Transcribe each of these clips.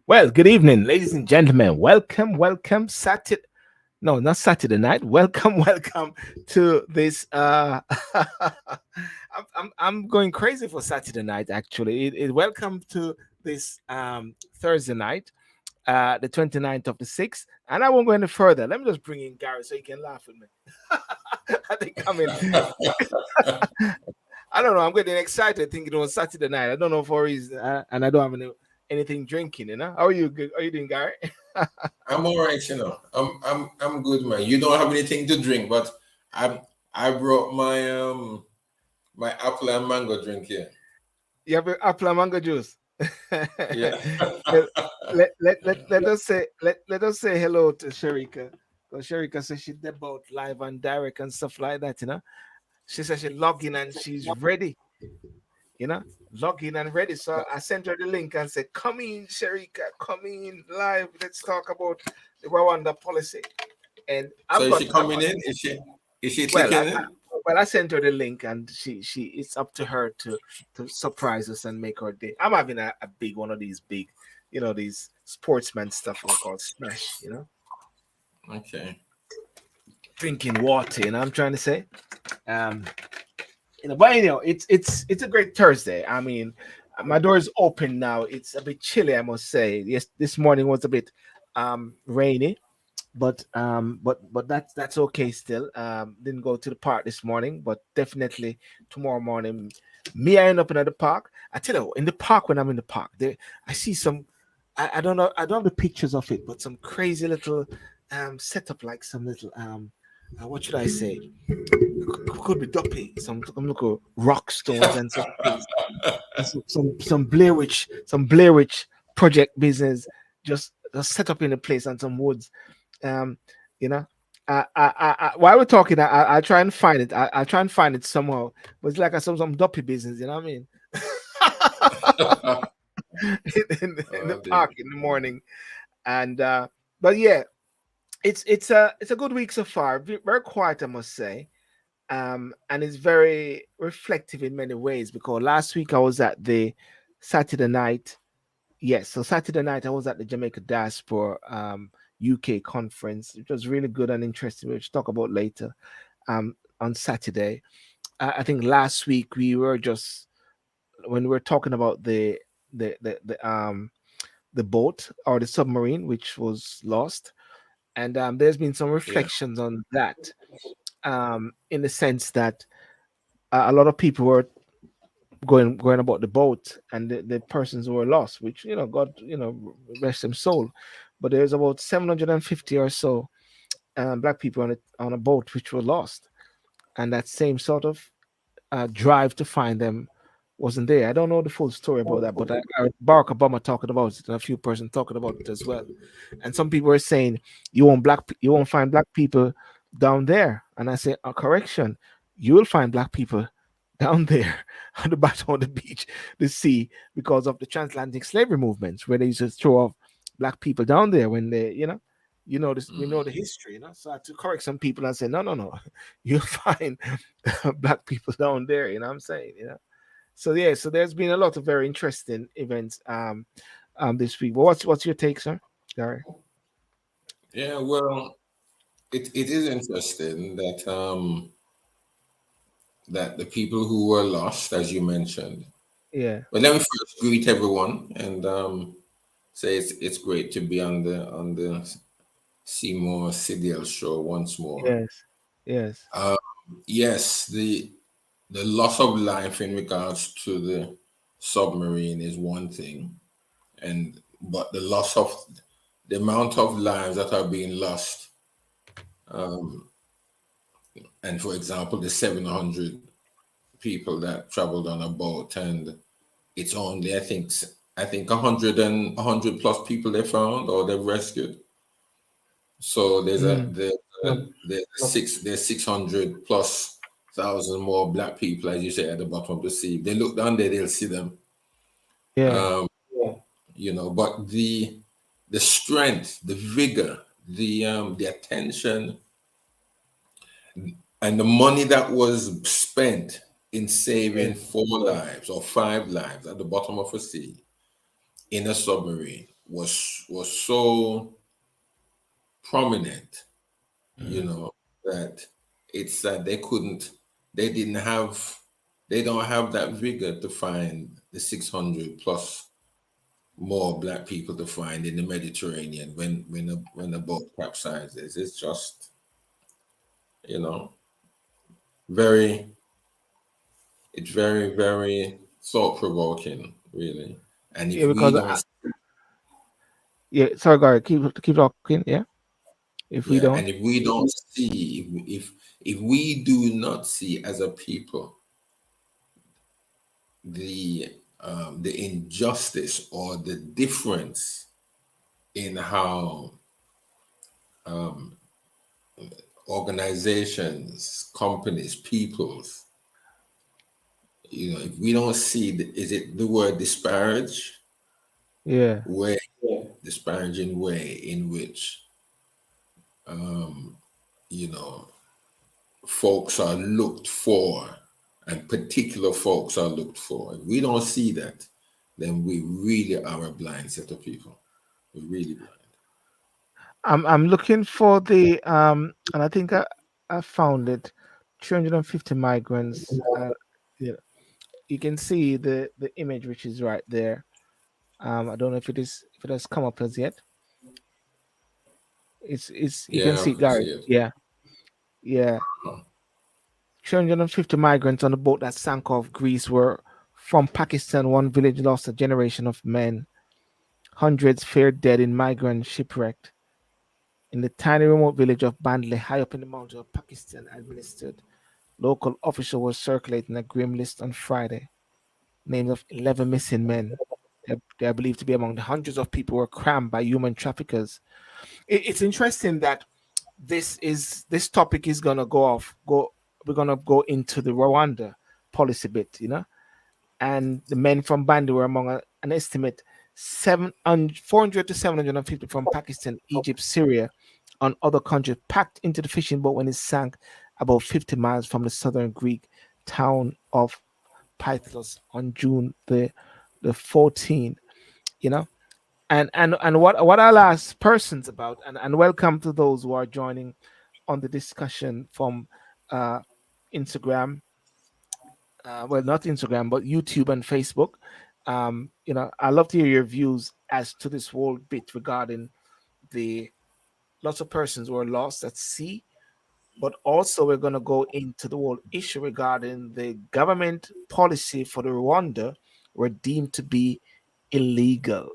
Well, good evening, ladies and gentlemen. Welcome. Saturday, no, not Saturday night. Welcome, welcome to this. I'm going crazy for Saturday night. Actually, welcome to this Thursday night, the 29th of the 6th. And I won't go any further. Let me just bring in Garry so he can laugh with me. I think I'm in. I don't know. I'm getting excited thinking it was Saturday night. I don't know for a reason, and I don't have anything drinking. How are you? How are you doing, Garry? I'm all right, you know. I'm good, man. You don't have anything to drink, but I brought my apple and mango drink here. You have apple and mango juice. Yeah. let, let us say hello to Sharika. Because Sharika says she's about live and direct and stuff like that. She says she log in and she's ready. You know, log in and ready. So I sent her the link and said, "Come in, Sharika. Come in live. Let's talk about the Rawanda policy." And So I've is got, she I've coming got in? Is she well, clicking in? I sent her the link, and she it's up to her to surprise us and make her day. I'm having a big one of these big, these sportsman stuff called Smash. Okay. Drinking water. I'm trying to say. Um, but it's a great Thursday. I mean, my door is open now. It's a bit chilly, I must say. Yes, this morning was a bit rainy, but that's okay still. Didn't go to the park this morning, but definitely tomorrow morning. Me, I end up in the park. I tell you, in the park, when I'm in the park, there I see some. I don't know. I don't have the pictures of it, but some crazy little setup, like some little what should I say? Could be duppy, some little rock stones and some things, and some Blair Witch project business just set up in a place and some woods. Um, you know, while we're talking, I try and find it. I try and find it somehow. But it's like some duppy business. You know what I mean? In the Oh dear. park in the morning, and but yeah, it's a good week so far. Very quiet, I must say. And it's very reflective in many ways because last week I was at the Saturday night. Yes, so Saturday night I was at the Jamaica Diaspora UK conference. It was really good and interesting, which we'll talk about later. On Saturday, I think last week we were just when we were talking about the boat or the submarine which was lost, and there's been some Yeah. reflections on that, in the sense that a lot of people were going about the boat and the persons who were lost, which God, rest them soul. But there's about 750 or so black people on a boat which were lost, and that same sort of drive to find them wasn't there. I don't know the full story about that, but I heard Barack Obama talking about it and a few persons talking about it as well. And some people were saying you won't find black people down there, and I say, correction, you will find black people down there on the bottom of the beach, the sea, because of the transatlantic slavery movements where they used to throw off black people down there when they, this, we know the Mm. history, So I had to correct some people and say, no, you'll find black people down there, what I'm saying. So yeah, so there's been a lot of very interesting events this week. But what's your take, sir? Gary? Yeah. Well, it is interesting that the people who were lost, as you mentioned. Yeah, But let me first greet everyone and say it's great to be on the Seymour Sydial show once more. yes, yes, Yes, the loss of life in regards to the submarine is one thing, and but the amount of lives that are being lost, and for example, the 700 people that traveled on a boat, and it's only I think 100 plus people they found or they've rescued. So mm, there's 600 plus thousand more black people, as you say, at the bottom of the sea. If they look down there, they'll see them. yeah, Um, but the strength, the vigor, the attention, and the money that was spent in yeah, saving 4 lives or 5 lives at the bottom of a sea in a submarine. was so prominent, you know, that it's that they don't have that vigor to find the 600 plus more black people to find in the Mediterranean when the boat capsizes. It's just, you know, very it's very, very thought provoking, really. And Yeah, if we because don't, yeah, sorry, Garry, keep talking. Yeah, if we yeah, don't, and if we don't see, if we do not see as a people the injustice or the difference in how organizations, companies, peoples, you know, if we don't see, is it the word yeah, way, disparaging way in which, you know, folks are looked for and particular folks are looked for. If we don't see that, then we really are a blind set of people. We're really blind. I'm looking for the and I think I found it. 350 migrants. Yeah, you can see the image which is right there. I don't know if it has come up as yet. It's you can Yeah, see it, I see Garry. it. Yeah, yeah. 350 migrants on the boat that sank off Greece were from Pakistan. One village lost a generation of men. Hundreds fared dead in migrant shipwrecked. In the tiny remote village of Bandle, high up in the mountains of Pakistan administered, local official was circulating a grim list on Friday. Names of 11 missing men. They are believed to be among the hundreds of people who were crammed by human traffickers. It's interesting that this topic is gonna go we're gonna go into the Rwanda policy bit, you know, and the men from Bandi were among an estimate 400 to 750 from Pakistan, Egypt, Syria, and other countries packed into the fishing boat when it sank about 50 miles from the southern Greek town of Pythos on June the 14th. You know, and what I'll ask persons about, and welcome to those who are joining on the discussion from uh, Instagram, well, not Instagram, but YouTube and Facebook. You know, I love to hear your views as to this whole bit regarding the lots of persons who are lost at sea, but also we're going to go into the whole issue regarding the government policy for the Rwanda were deemed to be illegal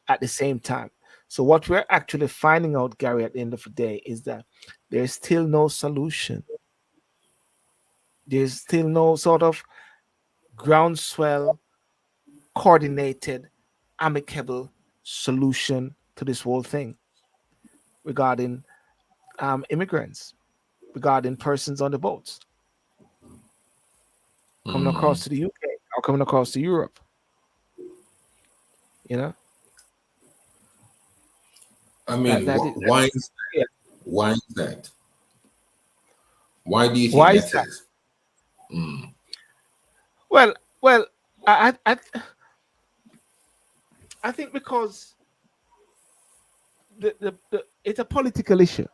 at the same time. So what we're actually finding out, Garry, at the end of the day, is that there's still no solution. There's still no sort of groundswell coordinated, amicable solution to this whole thing regarding immigrants, regarding persons on the boats coming across to the UK or coming across to Europe. You know I that mean, that is why is yeah. why is that? Why do you think Why is that that? is? Well, well, I think because it's a political issue,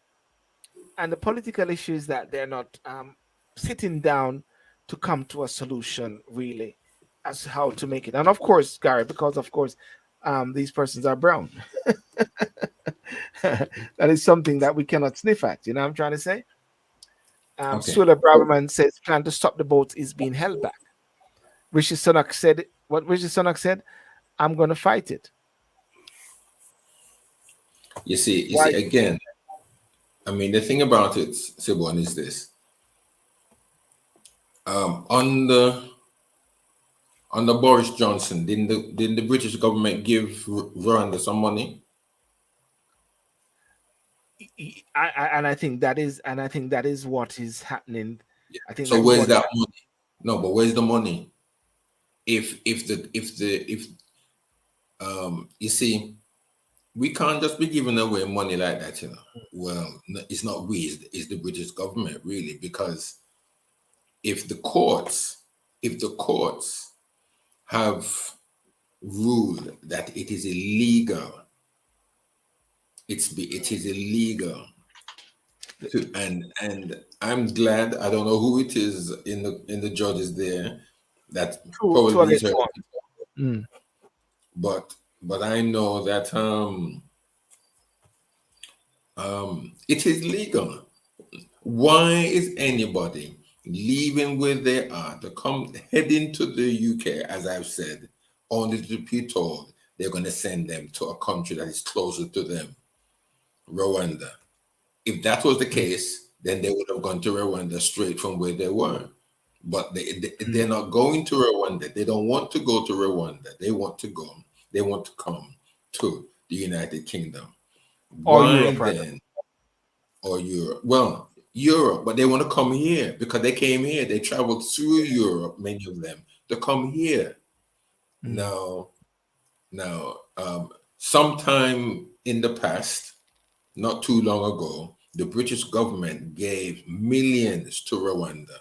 and the political issue is that they're not sitting down to come to a solution really as to how to make it. And of course, Gary, because of course these persons are brown. That is something that we cannot sniff at. You know what I'm trying to say? Okay, Sula Braverman says plan to stop the boat is being held back. Rishi Sunak said what Rishi Sunak said. I'm going to fight it. you see Why? again. I mean, the thing about it, Sylbourne, is this: on the under Boris Johnson, didn't the British government give Rwanda some money? And I think that is what is happening. I think So that is where's what is that happening. money? No, but where's the money? If you see, we can't just be giving away money like that, you know. Well, it's not we, it's the British government, really, because if the courts, if the courts have ruled that it is illegal it is illegal to, and I'm glad, I don't know who it is in the judges there that Two probably is against her, one. Mm. but I know that it is legal. Why is anybody leaving where they are to come heading to the UK, as I've said, only to be told they're going to send them to a country that is closer to them, Rwanda? If that was the case, then they would have gone to Rwanda straight from where they were. But they're not going to Rwanda. They don't want to go to Rwanda. They want to come to the United Kingdom. Or Why Europe, rather. then? Or Europe? Well, Europe, but they want to come here because they came here. They traveled through Europe, many of them, to come here. Mm. Now, sometime in the past, not too long ago, the British government gave millions to Rwanda.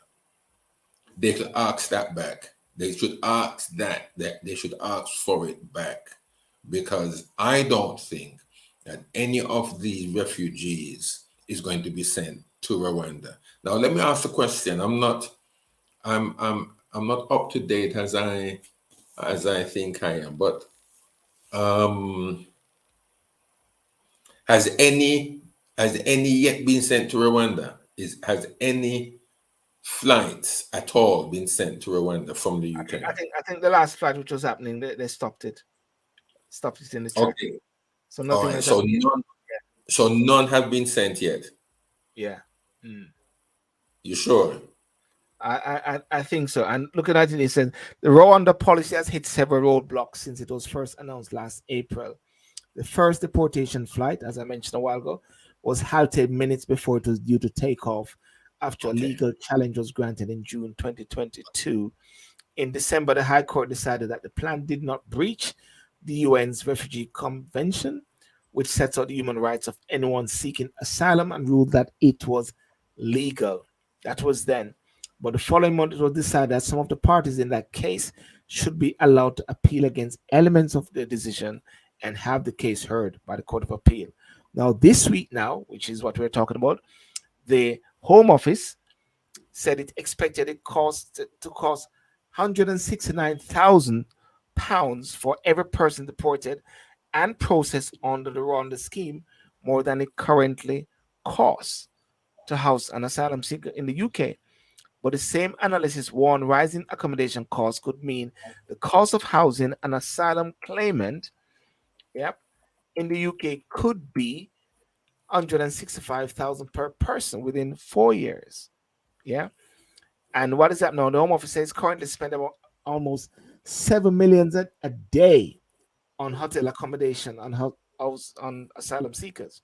They should ask that back. They should ask that they should ask for it back, because I don't think that any of these refugees is going to be sent to Rwanda. Now let me ask a question. I'm not up to date as I think I am, but um has any yet been sent to Rwanda? Has any flights at all been sent to Rwanda from the UK? I think the last flight which was happening, they stopped it. Stopped it in the track. Okay. So All nothing right. has happened yet. So none have been sent yet. Yeah. Mm. You sure? I think so. And looking at it, it says the Rwanda policy has hit several roadblocks since it was first announced last April. The first deportation flight, as I mentioned a while ago, was halted minutes before it was due to take off after a Okay. legal challenge was granted in June 2022. In December, the High Court decided that the plan did not breach the UN's Refugee Convention, which sets out the human rights of anyone seeking asylum, and ruled that it was legal. That was then. But the following month, it was decided that some of the parties in that case should be allowed to appeal against elements of the decision and have the case heard by the Court of Appeal. Now, this week, now, which is what we're talking about, the Home Office said it expected it to cost £169,000 for every person deported and processed under the Rwanda scheme, more than it currently costs to house an asylum seeker in the UK. But the same analysis warned rising accommodation costs could mean the cost of housing an asylum claimant, yep, in the UK could be 165,000 per person within 4 years. Yeah. And what is that now? The Home Office says currently spend about almost 7 million a day on hotel accommodation on house on asylum seekers.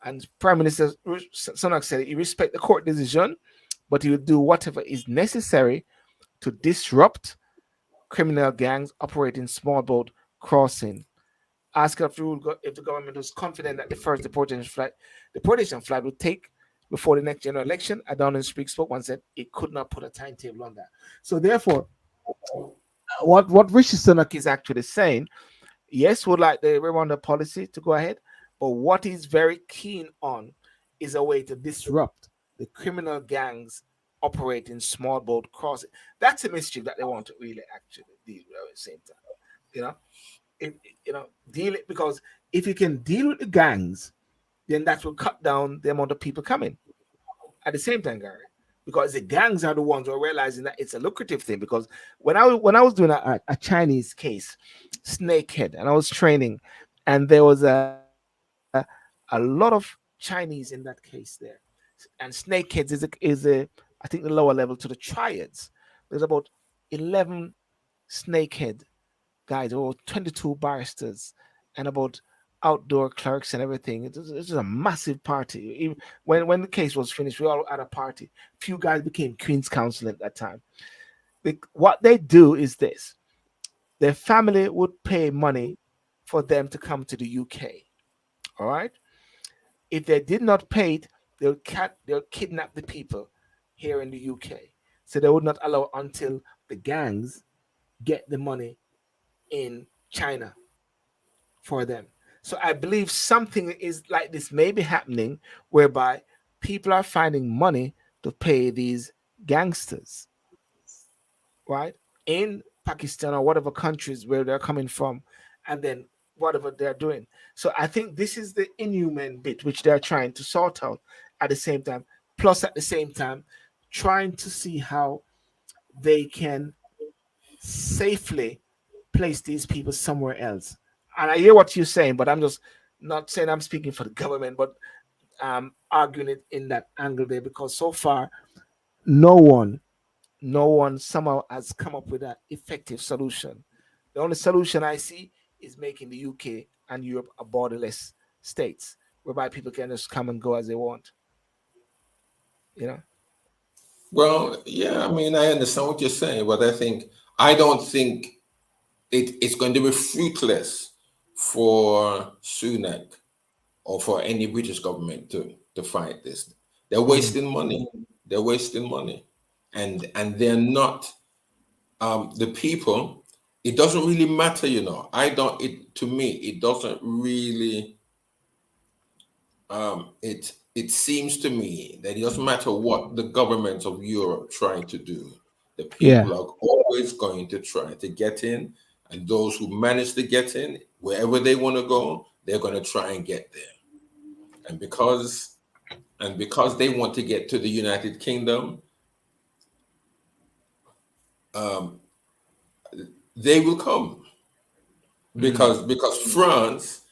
And Prime Minister Sunak said he respect the court decision, but he will do whatever is necessary to disrupt criminal gangs operating small boat crossing. Asked if the government was confident that the first deportation flight would take before the next general election, a Downing Street spokesman said it could not put a timetable on that. So therefore, what Rishi Sunak is actually saying, yes, would like the Rwanda policy to go ahead, but what he's very keen on is a way to disrupt the criminal gangs operating small boat crossing. That's a mischief that they want to really actually deal with at the same time. You know, deal it, because if you can deal with the gangs, then that will cut down the amount of people coming. At the same time, Gary, because the gangs are the ones who are realizing that it's a lucrative thing. Because when I was doing a Chinese case, Snakehead, and I was training, and there was a lot of Chinese in that case there, and Snakeheads is I think the lower level to the triads. There's about 11 Snakehead guys, or 22 barristers, and about outdoor clerks and everything. It was a massive party. When the case was finished, we all at a party. Few guys became Queen's Counsel at that time. What they do is this: their family would pay money for them to come to the UK. All right. If they did not pay it, they'll kidnap the people here in the UK. So they would not allow until the gangs get the money in China for them. So I believe something is like this may be happening, whereby people are finding money to pay these gangsters, right? In Pakistan or whatever countries where they're coming from, and then whatever they're doing. So I think this is the inhuman bit which they're trying to sort out at the same time. Plus, at the same time, trying to see how they can safely place these people somewhere else. And I hear what you're saying, but I'm just not saying I'm speaking for the government, but arguing it in that angle there, because so far no one no one somehow has come up with an effective solution. The only solution I see is making the UK and Europe a borderless states, whereby people can just come and go as they want. You know? Well, yeah, I mean, I understand what you're saying, but I don't think it's going to be fruitless for Sunak or for any British government to fight this. They're Mm. wasting money. They're wasting money, and they're not the people. It doesn't really matter, you know. I don't. It to me, it doesn't really. It seems to me that it doesn't matter what the governments of Europe try to do. The Yeah. people are always going to try to get in, and those who manage to get in, wherever they want to go, they're going to try and get there. And because they want to get to the United Kingdom, um, they will come Mm. because France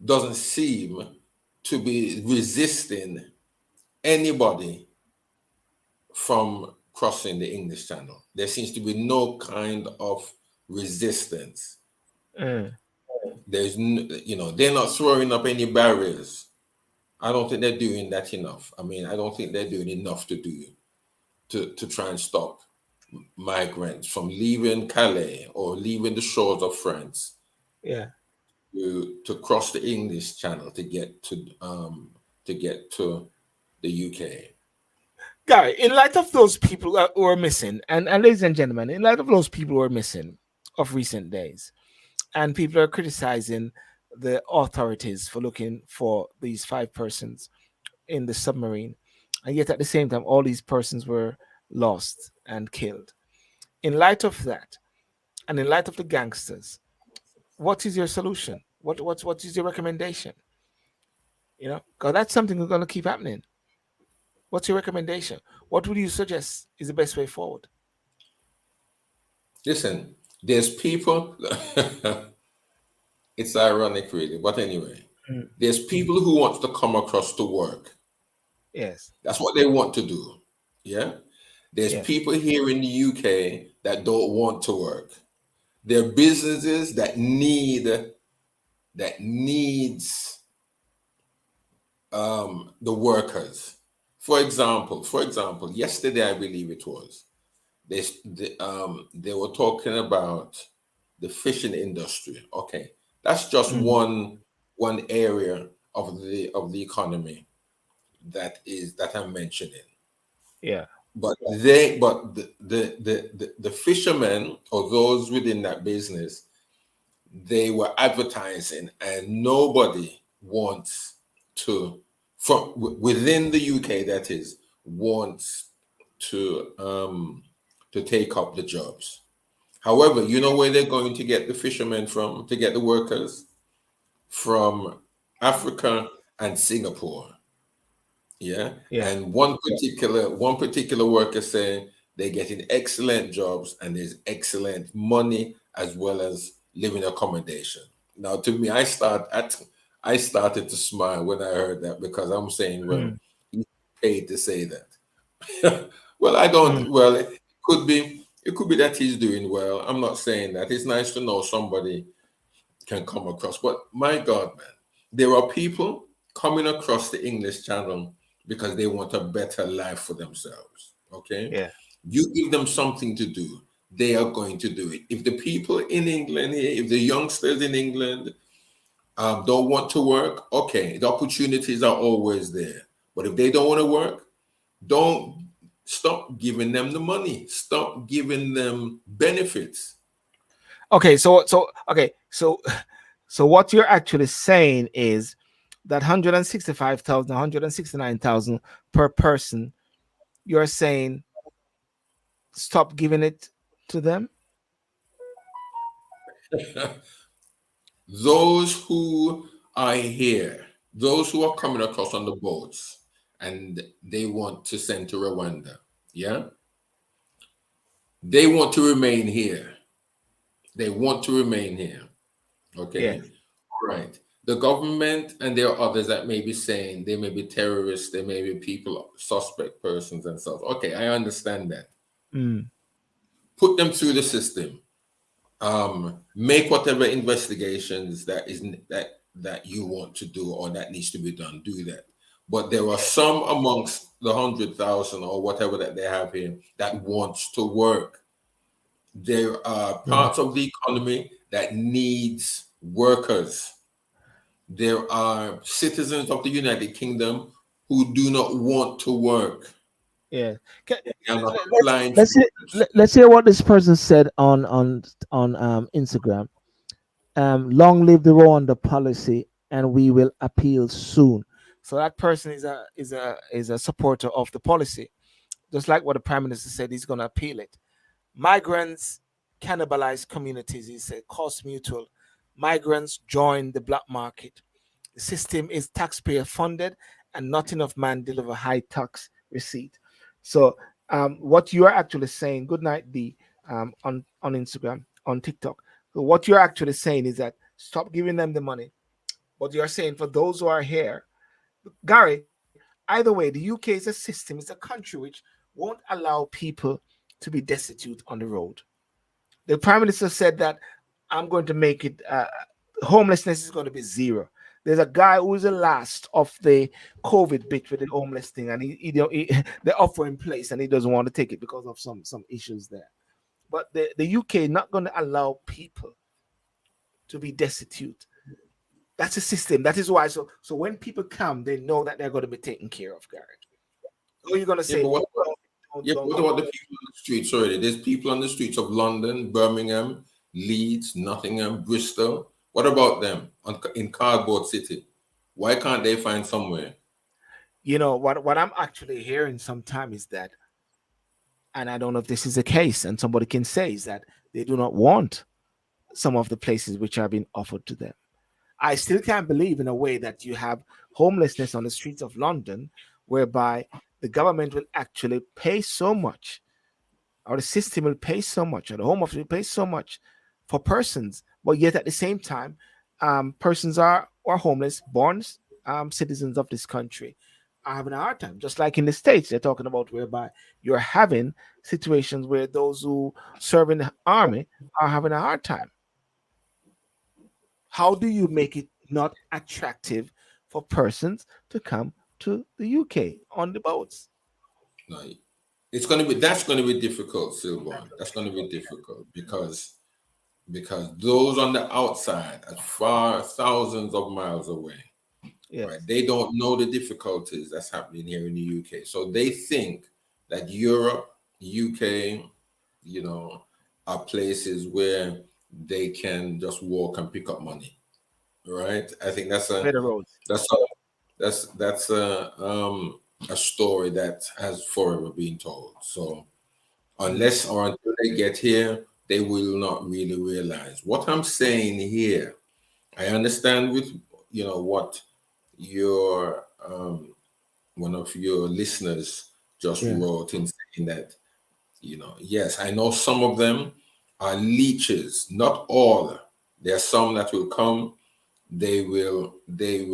doesn't seem to be resisting anybody from crossing the English Channel. There seems to be no kind of resistance. Mm. They're not throwing up any barriers. I don't think they're doing that enough. I mean, I don't think they're doing enough to try and stop migrants from leaving Calais or leaving the shores of France Yeah. to cross the English Channel to get to the UK. Gary, in light of those people who are missing, and ladies and gentlemen, in light of those people who are missing of recent days, and people are criticizing the authorities for looking for these 5 persons in the submarine, and yet at the same time, all these persons were lost and killed. In light of that, and in light of the gangsters, what is your solution? What is your recommendation? Because that's something that's going to keep happening. What's your recommendation? What would you suggest is the best way forward? Listen, there's people. It's ironic, really, but anyway, Mm. there's people who want to come across to work. Yes. That's what they want to do. Yeah. There's Yeah. people here in the UK that don't want to work. There are businesses that needs the workers. For example, yesterday I believe it was they were talking about the fishing industry. Okay, that's just Mm. one area of the economy that I'm mentioning. Yeah. But the fishermen or those within that business, they were advertising, and nobody wants to within the UK, that is, wants to take up the jobs. However, you know where they're going to get the fishermen from, to get the workers? From Africa and Singapore. Yeah. Yeah. And one particular worker saying they're getting excellent jobs and there's excellent money as well as living accommodation. Now, to me, I started to smile when I heard that, because I'm saying, well, Mm. he's paid to say that. Well, I Mm. don't. Well, it could be that he's doing well. I'm not saying that. It's nice to know somebody can come across. But my God, man, there are people coming across the English Channel because they want a better life for themselves. Okay, Yeah. you give them something to do, they are going to do it. If the people in England here, if the youngsters in England don't want to work, okay, the opportunities are always there. But if they don't want to work, don't stop giving them the money. Stop giving them benefits. Okay. So So what you're actually saying is that 165,000, 169,000 per person, you're saying stop giving it to them? Those who are here, those who are coming across on the boats and they want to send to Rwanda, yeah, they want to remain here. They want to remain here. Yes. Okay. Right. The government, and there are others that may be saying they may be terrorists, they may be people, suspect persons and stuff. Okay, I understand that. Mm. Put them through the system. Make whatever investigations that you want to do or that needs to be done. Do that. But there are some amongst the 100,000 or whatever that they have here that wants to work. There are Mm. parts of the economy that needs workers. There are citizens of the United Kingdom who do not want to work. Yeah. Ca- They are not Let's applying for let's hear, jobs. let's hear what this person said on Instagram. Long live the Rwanda policy, and we will appeal soon. So that person is a supporter of the policy, just like what the prime minister said. He's going to appeal it. Migrants cannibalize communities. He said cost mutual. Migrants join the black market. The system is taxpayer funded, and not enough man deliver high tax receipt. So what you are actually saying, good night D, on Instagram, on TikTok. So what you're actually saying is that stop giving them the money. But you're saying for those who are here, Gary, either way, the UK is a system, it's a country which won't allow people to be destitute on the road. The prime minister said that I'm going to make it homelessness is going to be zero. There's a guy who is the last of the COVID bit with the homeless thing, and they offer him place, and he doesn't want to take it because of some issues there. But the UK not going to allow people to be destitute. That's a system. That is why. So when people come, they know that they're going to be taken care of, Gary. Or you're going to Yeah, say, but what about, don't, yeah, but don't what come. about the people on the streets already? There's people on the streets of London, Birmingham, Leeds, Nottingham, Bristol. What about them in Cardboard City? Why can't they find somewhere? What I'm actually hearing sometimes is that, and I don't know if this is the case, and somebody can say is that they do not want some of the places which are being offered to them. I still can't believe in a way that you have homelessness on the streets of London, whereby the government will actually pay so much, or the system will pay so much, or the home office will pay so much for persons, but yet at the same time, persons are homeless, born citizens of this country, are having a hard time. Just like in the States, they're talking about whereby you're having situations where those who serve in the army are having a hard time. How do you make it not attractive for persons to come to the UK on the boats? No, it's going to be that's going to be difficult, Sylbourne. That's going to be difficult because those on the outside, as far thousands of miles away, right? Yes. They don't know the difficulties that's happening here in the UK. So they think that Europe, UK, are places where they can just walk and pick up money, right? I think Better roads. that's a a story that has forever been told. So Mm. unless or until they get here, they will not really realize what I'm saying here. I understand with what your one of your listeners just Yeah. wrote in saying that yes, I know some of them are leeches, not all. There are some that will come, they will they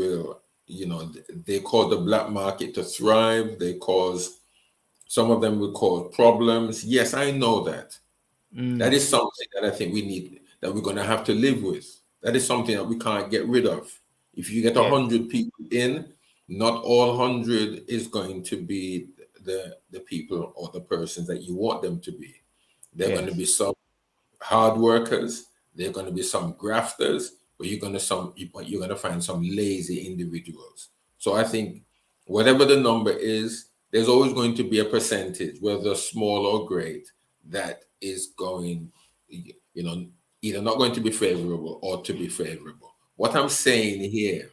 cause the black market to thrive, they cause some of them will cause problems. Yes, I know that. That Mm. is something that I think that we're going to have to live with. That is something that we can't get rid of. If you get Yes. 100 people in, not all 100 is going to be the people or the persons that you want them to be. There are going to Yes. be some hard workers. There are going to be some grafters, but you're going to find some lazy individuals. So I think whatever the number is, there's always going to be a percentage, whether small or great, that is going, either not going to be favorable or to be favorable. What I'm saying here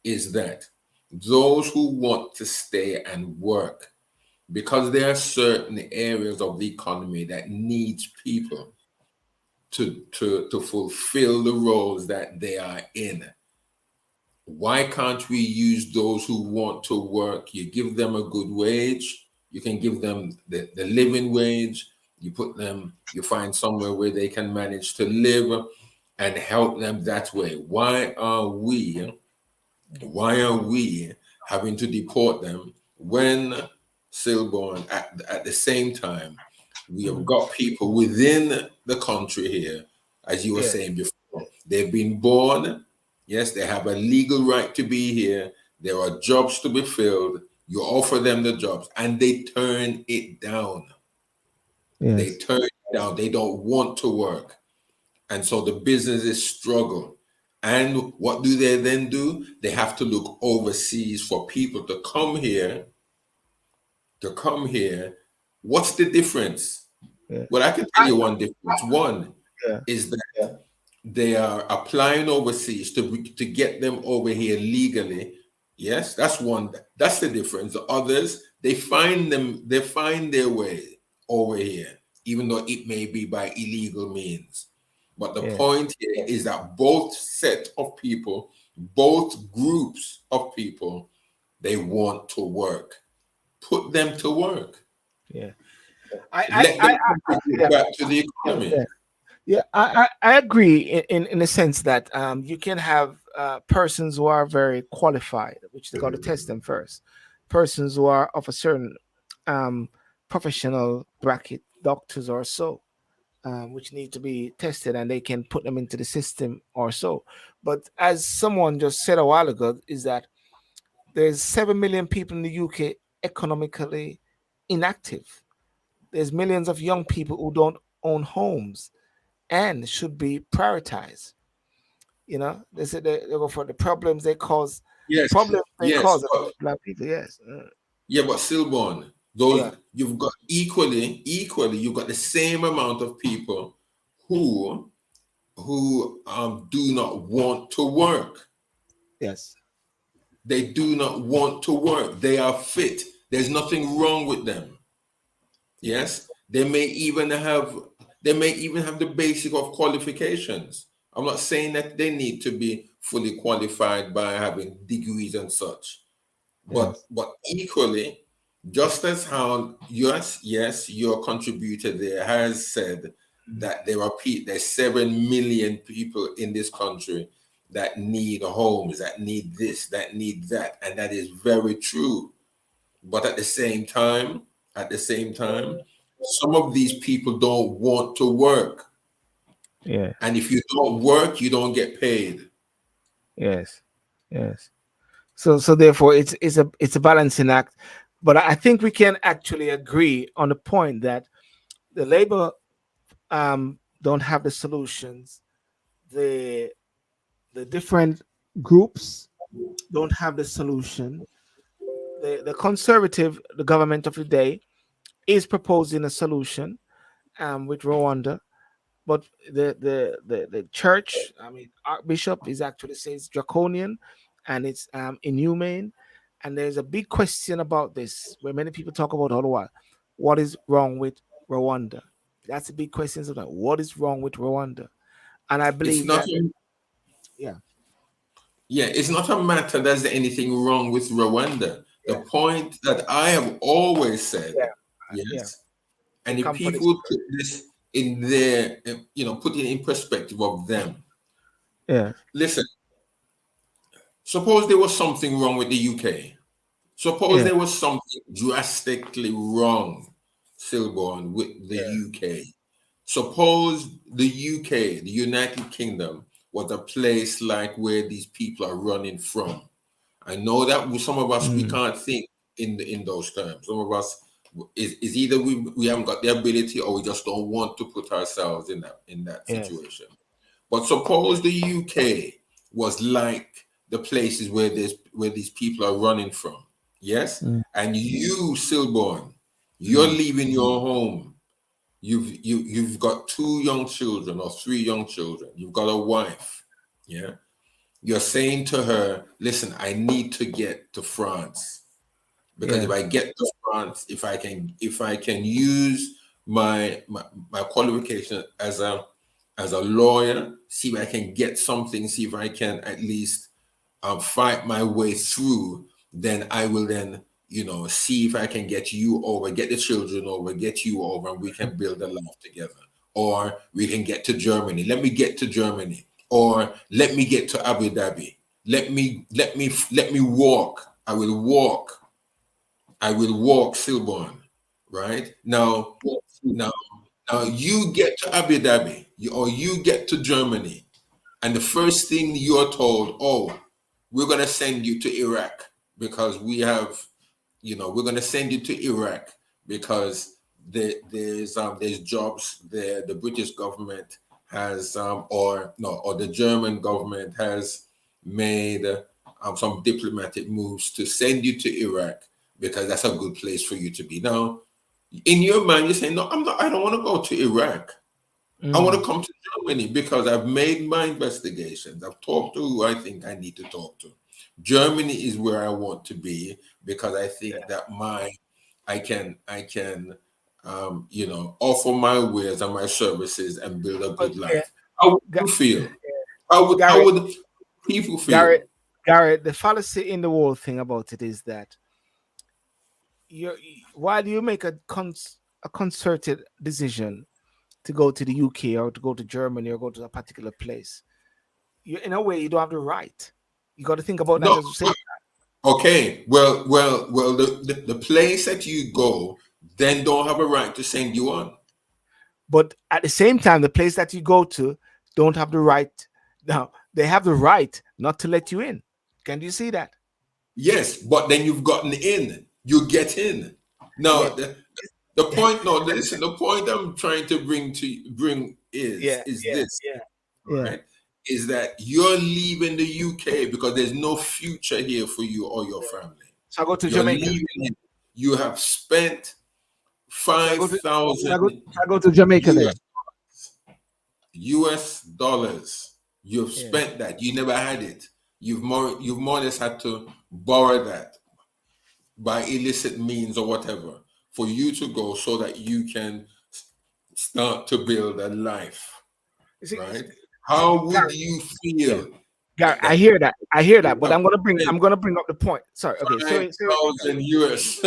is that those who want to stay and work, because there are certain areas of the economy that needs people to fulfill the roles that they are in. Why can't we use those who want to work? You give them a good wage, you can give them the living wage, you find somewhere where they can manage to live and help them that way. Why are we having to deport them when Sylbourne at the same time we have got people within the country here, as you were Yeah. saying before, they've been born, yes, they have a legal right to be here, there are jobs to be filled, you offer them the jobs and they turn it down. They Yes. turn it down, they don't want to work. And so the businesses struggle. And what do they then do? They have to look overseas for people to come here. What's the difference? Yeah. Well, I can tell you one difference. One Yeah. is that they are applying overseas to get them over here legally. Yes, that's one. That's the difference. The others, they find their way over here, even though it may be by illegal means. But the Yeah. point here is that both set of people, both groups of people, they want to work. Put them to work. Yeah. Let them contribute Yeah. back to the economy. Yeah. Yeah, I agree in the sense that you can have persons who are very qualified, which they got to test them first. Persons who are of a certain um, professional bracket, doctors or so, which need to be tested, and they can put them into the system or so. But as someone just said a while ago, is that there's 7 million people in the UK economically inactive. There's millions of young people who don't own homes and should be prioritized. You know, they say they go for the problems they cause. Yes, Problems they yes, cause but black people. Yes. yeah, but Sylbourne, Yeah. those you've got equally, you've got the same amount of people who do not want to work. Yes. They do not want to work. They are fit. There's nothing wrong with them. Yes, they may even have the basic of qualifications. I'm not saying that they need to be fully qualified by having degrees and such. But Yes. equally, just as how yes, your contributor there has said that there's 7 million people in this country that need homes, that need this, that need that, and that is very true. But at the same time, some of these people don't want to work, Yeah. and if you don't work, you don't get paid. Yes. Yes. So therefore it's a balancing act. But I think we can actually agree on the point that the labor don't have the solutions. The different groups don't have the solution. The conservative, the government of the day, is proposing a solution with Rwanda, but the church, I mean, Archbishop is actually says draconian, and it's inhumane, and there's a big question about this where many people talk about all the while. What is wrong with Rwanda? That's a big question. So that what is wrong with Rwanda? And I It's believe not that a, yeah, yeah, it's not a matter there's anything wrong with Rwanda. The yeah, point that I have always said, yeah, yeah. yes, They and if come for this. people put this in their, put it in perspective of them. Yeah, Listen, suppose there was something wrong with the UK. Suppose yeah, there was something drastically wrong, Sylbourne, with the yeah, UK. Suppose the UK, the United Kingdom, was a place like where these people are running from. I know that some of us we mm, can't think in those terms. Some of us is either we haven't got the ability or we just don't want to put ourselves in that yes, situation. But suppose the UK was like the places where these people are running from. Yes, mm, and you, Sylbourne, you're mm, leaving your home. You've got 2 young children or 3 young children. You've got a wife. Yeah, you're saying to her, listen, I need to get to France. Because if I get to France, if I can use my qualification as a lawyer, see if I can get something, see if I can at least fight my way through, then I will then, see if I can get you over, get the children over, get you over, and we can build a life together. Or we can get to Germany. Let me get to Germany. Or let me get to Abu Dhabi. Let me walk. I will walk Sylbourne, right? Now you get to Abu Dhabi, or you get to Germany, and the first thing you're told, oh, we're going to send you to Iraq because we have, we're going to send you to Iraq because there's jobs there. The British government has, or the German government has made some diplomatic moves to send you to Iraq because that's a good place for you to be. Now, in your mind, you're saying, no, I don't want to go to Iraq. I want to come to Germany because I've made my investigations. I've talked to who I think I need to talk to. Germany is where I want to be because I think that I can offer my wares and my services and build a good life. How would you feel? How would people feel? Garry, the fallacy in the whole thing about it is that why do you make a concerted decision to go to the UK or to go to Germany or go to a particular place? In a way, you don't have the right. You got to think about that No. as you say. Okay. Well. The place that you go then don't have a right to send you on. But at the same time, the place that you go to don't have the right. Now they have the right not to let you in. Can you see that? Yes, but then you've gotten in. You get in. Now the point. No, listen. The point I'm trying to bring is this, right? Is that you're leaving the UK because there's no future here for you or your family. So I go to You're Jamaica. leaving. You have spent I go 5,000 to Jamaica then. US dollars. You've spent that. You never had it. You've more or less had to borrow that by illicit means or whatever for you to go so that you can start to build a life. Right? How would you feel? Garry, I hear that, but I'm gonna bring up the point. Sorry, okay. 5,000 US,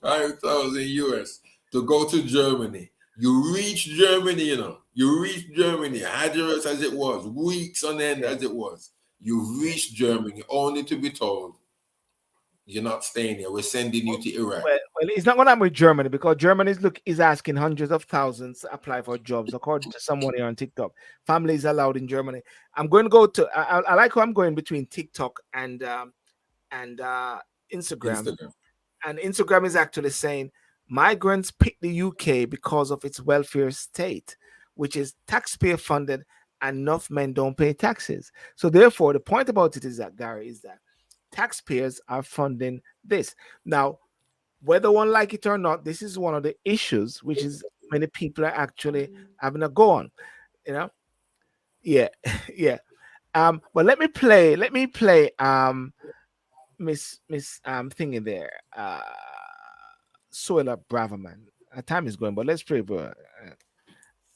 5,000 US to go to Germany. You reach Germany, you reach Germany, hazardous as it was, weeks on end as it was. You reach Germany only to be told, you're not staying here. We're sending you to Iraq. Well, it's not going to happen with Germany because Germany is asking hundreds of thousands to apply for jobs, according to someone here on TikTok. Families allowed in Germany. I'm going to go to. I like how I'm going between TikTok and Instagram. And Instagram is actually saying migrants pick the UK because of its welfare state, which is taxpayer funded, and enough men don't pay taxes. So therefore, the point about it is that, Garry, is that taxpayers are funding this. Now, whether one like it or not, this is one of the issues which is many people are actually having a go on. Yeah. But let me play Miss thingy there. Suela Braverman. Time is going, but let's play, bro.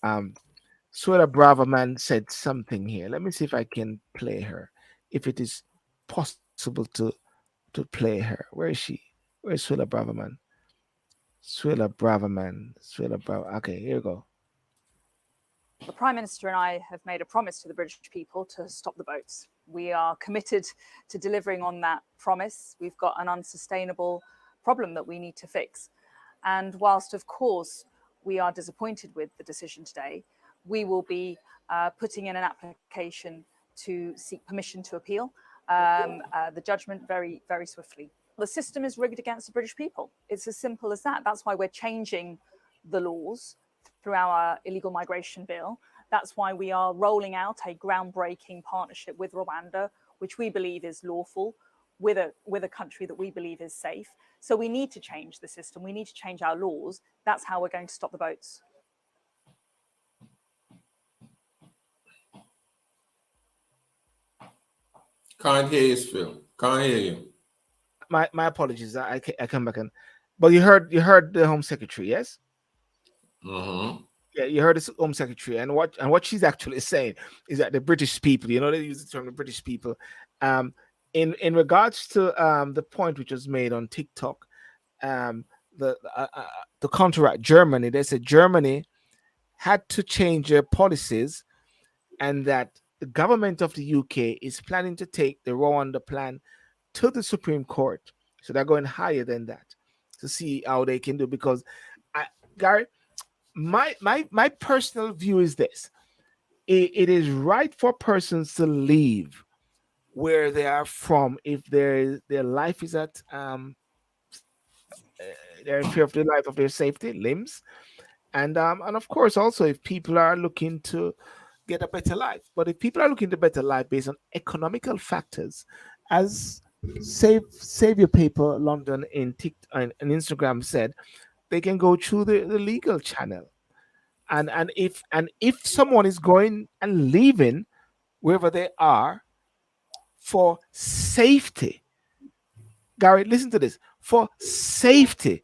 Suela Braverman said something here. Let me see if I can play her. If it is possible to play her. Where is she? Where's Suela Braverman? Suela Braverman. Okay, here we go. The Prime Minister and I have made a promise to the British people to stop the boats. We are committed to delivering on that promise. We've got an unsustainable problem that we need to fix. And whilst, of course, we are disappointed with the decision today, we will be putting in an application to seek permission to appeal the judgment very, very swiftly. The system is rigged against the British people. It's as simple as that. That's why we're changing the laws through our illegal migration bill. That's why we are rolling out a groundbreaking partnership with Rawanda, which we believe is lawful, with a country that we believe is safe. So we need to change the system. We need to change our laws. That's how we're going to stop the boats. Can't hear you, Phil. Can't hear you. My apologies. I come back and, but you heard the Home Secretary, yes? Mm-hmm. Yeah, you heard the Home Secretary, and what she's actually saying is that the British people, they use the term the British people, um, in regards to the point which was made on TikTok, um, to counteract Germany, they said Germany had to change their policies, and that the government of the UK is planning to take the Rwanda plan to the Supreme Court. So they're going higher than that to see how they can do. Because, Gary, my personal view is this: it is right for persons to leave where they are from if their life is at they're in fear of their life, of their safety, limbs, and of course also if people are looking to get a better life. But if people are looking to better life based on economical factors, as Savior Paper London in TikTok and Instagram said, they can go through the legal channel. And if someone is going and leaving wherever they are for safety, Gary, listen to this, for safety,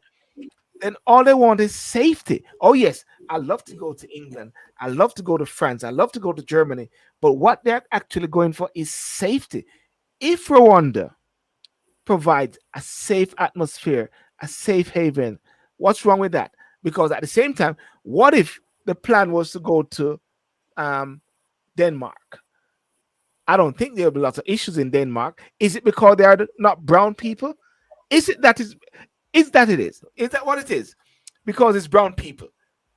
then all they want is safety. Oh yes, I love to go to England, I love to go to France, I love to go to Germany, but what they're actually going for is safety. If Rwanda provides a safe atmosphere, a safe haven, what's wrong with that? Because at the same time, what if the plan was to go to um, Denmark? I don't think there'll be lots of issues in Denmark. Is it because they are not brown people? Is it that is that it is? Is that what it is? Because it's brown people,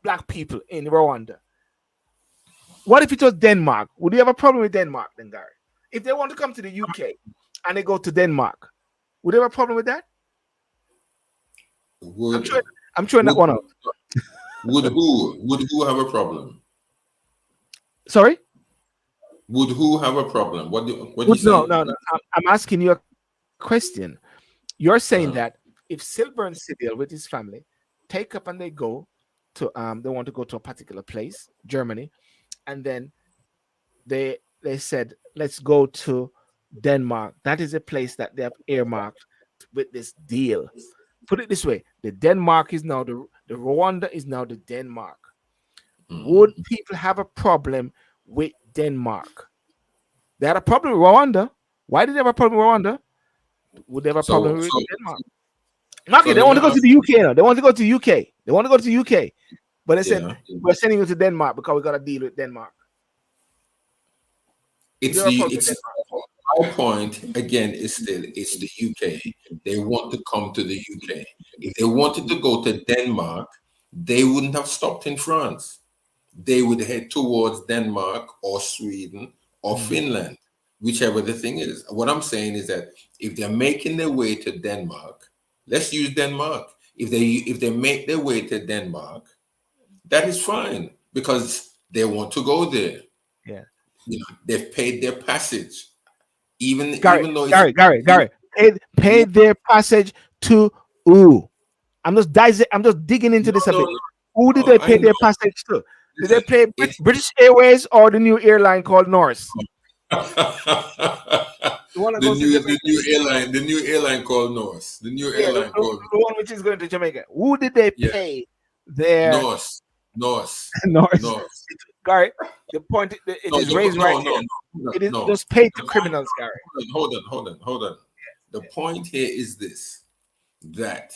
black people in Rwanda. What if it was Denmark? Would you have a problem with Denmark then, Gary? If they want to come to the UK and they go to Denmark, would you have a problem with that? Would I'm throwing that would one out. would who have a problem? Sorry? Would who have a problem? What do you No, say? no, no. I'm asking you a question. You're saying Uh, that if Sylbourne Sydial with his family take up and they go to they want to go to a particular place, Germany, and then they said, let's go to Denmark. That is a place that they have earmarked with this deal. Put it this way: the Denmark is now the Rwanda is now the Denmark. Would mm. people have a problem with Denmark? They had a problem with Rwanda. Why did they have a problem with Rwanda? Would they have a So problem with so Denmark? so Okay, they let me want to go to ask. the UK now. They want to go to UK. They want to go to UK. But they said, Yeah, we're sending you to Denmark because we got to deal with Denmark. Would you it's have a the problem with it's Denmark? my point again is still it's the UK. They want to come to the UK. If they wanted to go to Denmark, they wouldn't have stopped in France. They would head towards Denmark or Sweden or Mm. Finland, whichever the thing is. What I'm saying is that if they're making their way to Denmark, let's use Denmark. If they make their way to Denmark, that is fine because they want to go there. Yeah. They've paid their passage, even Gary, even though it's Gary. Paid their passage to who? I'm just digging into no, this a no, bit. no, Who did no. they I pay know. their passage to? Did they Listen, pay it's British Airways or the new airline called Norse? The one that the goes to new Jamaica. the new airline, the new airline called Norse. The new Yeah, airline called the one which is going to Jamaica. Who did they yeah, pay their Norse, Norse, Norse? Norse. Gary, the point it No, is raised right no, no, here. no, It is no. just paid The to point, criminals, Gary. hold on. The point here is this: that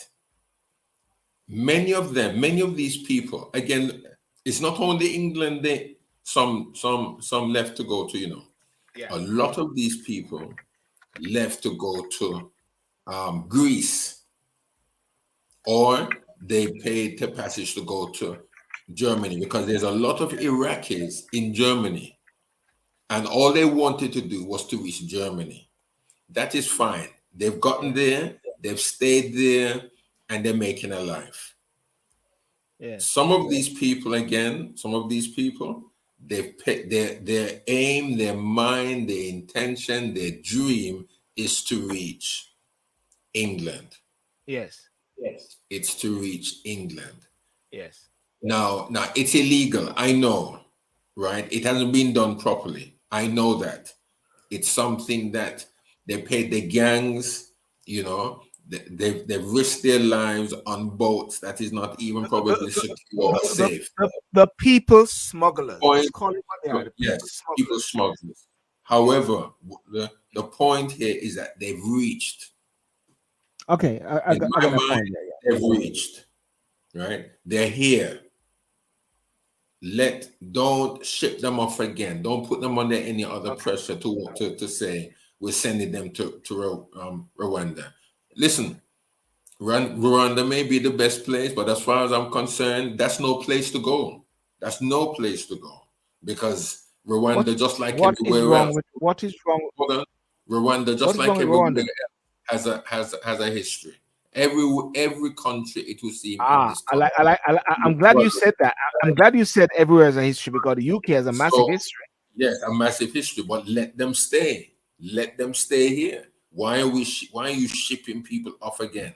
many of these people, again, it's not only England. Some left to go to. Yeah. A lot of these people left to go to Greece, or they paid the passage to go to Germany because there's a lot of Iraqis in Germany, and all they wanted to do was to reach Germany. That is fine. They've gotten Yeah. there, they've stayed there, and they're making a life. Yeah. Some of these people, again, they've picked their aim, their mind, their intention, their dream is to reach England. Yes. It's to reach England. Yes. Now it's illegal. I know, right? It hasn't been done properly. I know that. It's something that They paid the gangs, you know, they've risked their lives on boats that is not even probably secure or safe. The people smugglers. Let's Point, call it what they are. The people yes, people smugglers. smugglers. However, the point here is that they've reached. Okay, I In got my that mind, point. Yeah. they've reached. Right? They're here. Don't ship them off again. Don't put them under any other pressure to say we're sending them to Rwanda. Listen, Rwanda may be the best place, but as far as I'm concerned, that's no place to go. That's no place to go because Rwanda, just like What is everywhere wrong else, with what is wrong? hold on. Rwanda, just What is like wrong with everywhere Rwanda? else, has a history. Every country it will seem in this country. I'm glad you said that. I'm glad you said everywhere has a history because the UK has a massive history. Yes, a massive history, but let them stay. Let them stay here. Why are you shipping people off again?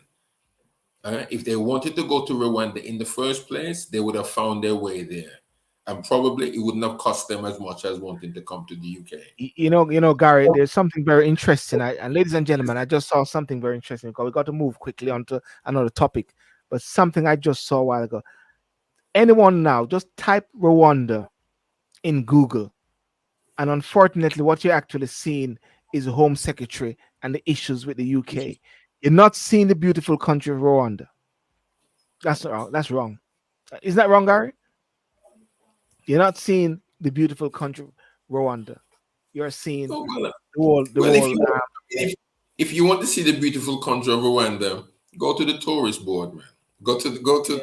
If they wanted to go to Rwanda in the first place, they would have found their way there, and probably it wouldn't have cost them as much as wanting to come to the UK. You know, Garry, there's something very interesting. And ladies and gentlemen, I just saw something very interesting because we got to move quickly onto another topic. But something I just saw a while ago. Anyone now, just type Rwanda in Google, and unfortunately, what you're actually seeing is the Home Secretary and the issues with the UK. You're not seeing the beautiful country of Rwanda. That's wrong. That's wrong. Is that wrong, Garry? You're not seeing the beautiful country of Rwanda. You're seeing So, the whole. If you want to see the beautiful country of Rwanda, go to the tourist board, man. Go to Yeah. go to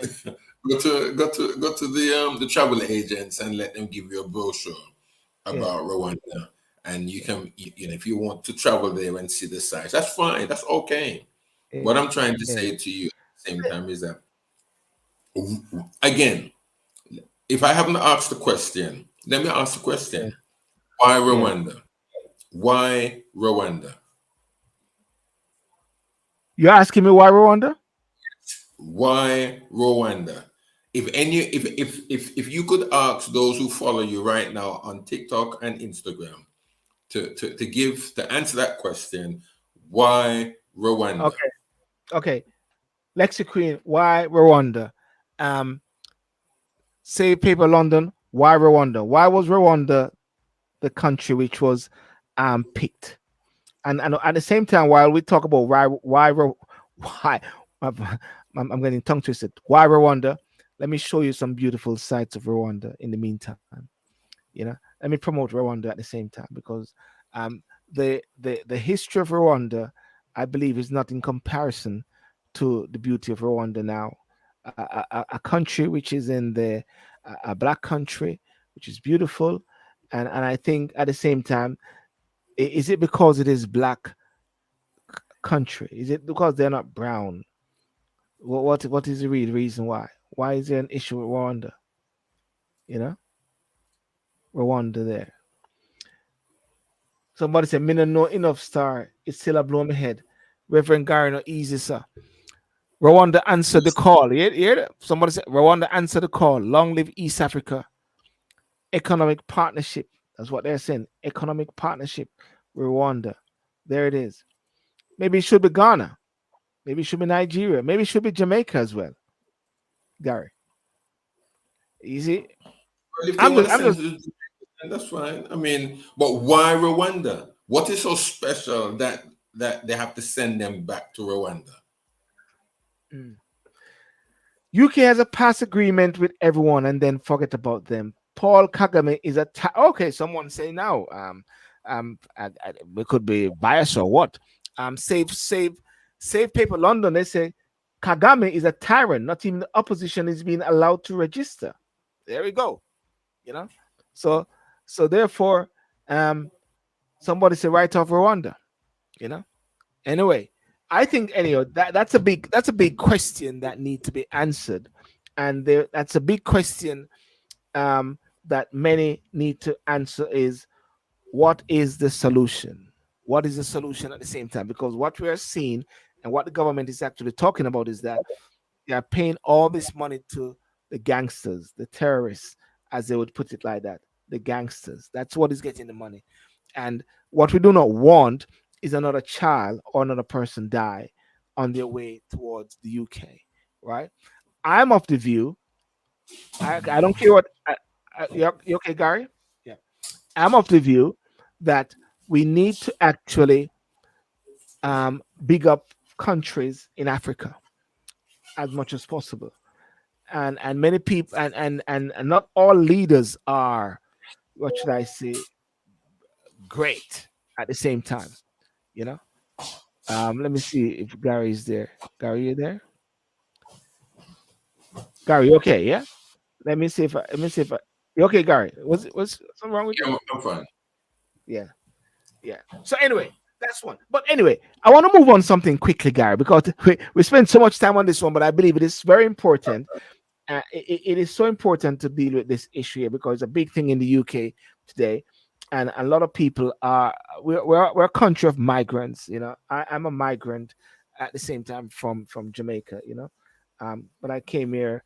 the travel agents and let them give you a brochure about Rwanda. And you can, if you want to travel there and see the sights, that's fine. That's okay. What I'm trying to say to you at the same time is that, again, if I haven't asked the question, let me ask the question. Why Rwanda? Why Rwanda? You're asking me why Rwanda? Why Rwanda? If you could ask those who follow you right now on TikTok and Instagram to answer that question, why Rwanda? Okay. Lexi Queen, why Rwanda? Save Paper London, why Rwanda? Why was Rwanda the country which was picked? And at the same time, while we talk about why I'm getting tongue twisted. Why Rwanda? Let me show you some beautiful sights of Rwanda in the meantime. Let me promote Rwanda at the same time because the history of Rwanda, I believe, is not in comparison to the beauty of Rwanda now. A country which is in a black country, which is beautiful, and I think at the same time, is it because it is black country? Is it because they're not brown? What is the real reason why? Why is there an issue with Rwanda? Rwanda there. Somebody said, "Me no know enough star. It's still a blow my head." Reverend Garry, no easy, sir. Rwanda answered the call. You hear that? Somebody said, Rwanda answered the call. Long live East Africa. Economic partnership. That's what they're saying. Economic partnership. Rwanda. There it is. Maybe it should be Ghana. Maybe it should be Nigeria. Maybe it should be Jamaica as well. Garry. Easy. Well, if they I'm want to just, I'm send just it, that's fine. I mean, but why Rwanda? What is so special that they have to send them back to Rwanda? UK has a pass agreement with everyone and then forget about them. Paul Kagame is okay. Someone say now. It could be bias or what. Save Paper London. They say Kagame is a tyrant. Not even the opposition is being allowed to register. There we go. So therefore, somebody say write off Rwanda. Anyway, I think that's a big question that needs to be answered, and that's a big question that many need to answer is what is the solution? What is the solution at the same time? Because what we are seeing and what the government is actually talking about is that they are paying all this money to the gangsters, the terrorists, as they would put it like that, the gangsters. That's what is getting the money. And what we do not want is another child or another person die on their way towards the UK, right? I'm of the view, I don't care what, you okay, Gary? Yeah. I'm of the view that we need to actually big up countries in Africa as much as possible. And many people, and not all leaders are, what should I say, great at the same time, you know. Let me see if Gary's there. Gary, you there? Gary, you okay? Yeah. Let me see if you okay, Gary. Was something wrong with you? Yeah, I'm fine. Yeah, yeah. So anyway, that's one. But anyway, I want to move on something quickly, Gary, because we spent so much time on this one, but I believe it is very important. It is so important to deal with this issue here because it's a big thing in the UK today, and a lot of people are, we're a country of migrants. You know, I'm a migrant at the same time from Jamaica. You know, but I came here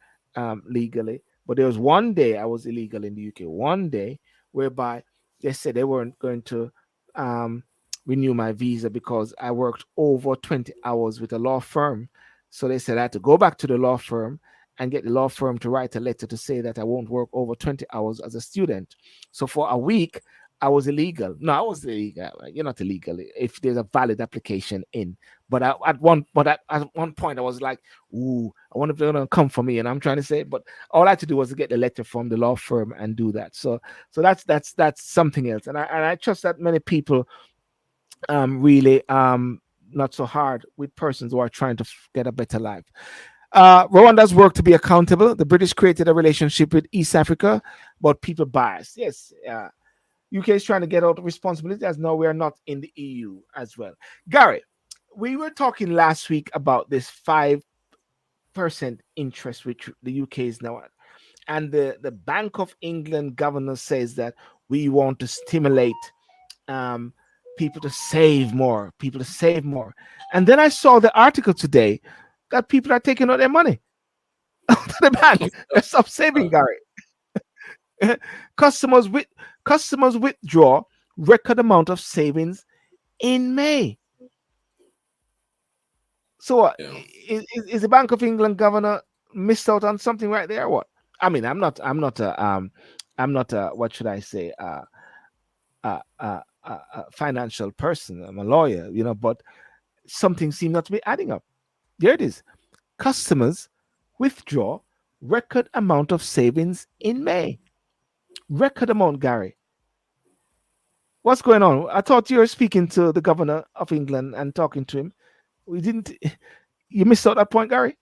legally. But there was one day I was illegal in the UK. One day whereby they said they weren't going to um, renew my visa because I worked over 20 hours with a law firm. So they said I had to go back to the law firm and get the law firm to write a letter to say that I won't work over 20 hours as a student. So for a week, I was illegal. No, I was illegal. You're not illegal if there's a valid application in. But at one point, I was like, "Ooh, I wonder if they're gonna come for me." And I'm trying to say, but all I had to do was to get the letter from the law firm and do that. So that's something else. And I trust that many people really not so hard with persons who are trying to get a better life. Rwanda's work to be accountable. The British created a relationship with East Africa, but people biased. Yes, UK is trying to get out of responsibility as now we are not in the EU as well. Gary, we were talking last week about this 5% interest which the UK is now at. And the Bank of England governor says that we want to stimulate um, people to save more, And then I saw the article today that people are taking out their money out of the bank. They stop saving, Gary. customers with Customers withdraw record amount of savings in May. So Yeah. is the Bank of England governor missed out on something right there? Or what? I mean, I'm not a, what should I say, a financial person. I'm a lawyer, you know, but something seemed not to be adding up. There it is. Customers withdraw record amount of savings in May. Record amount, Gary. What's going on? I thought you were speaking to the governor of England and talking to him. We didn't. You missed out that point, Gary.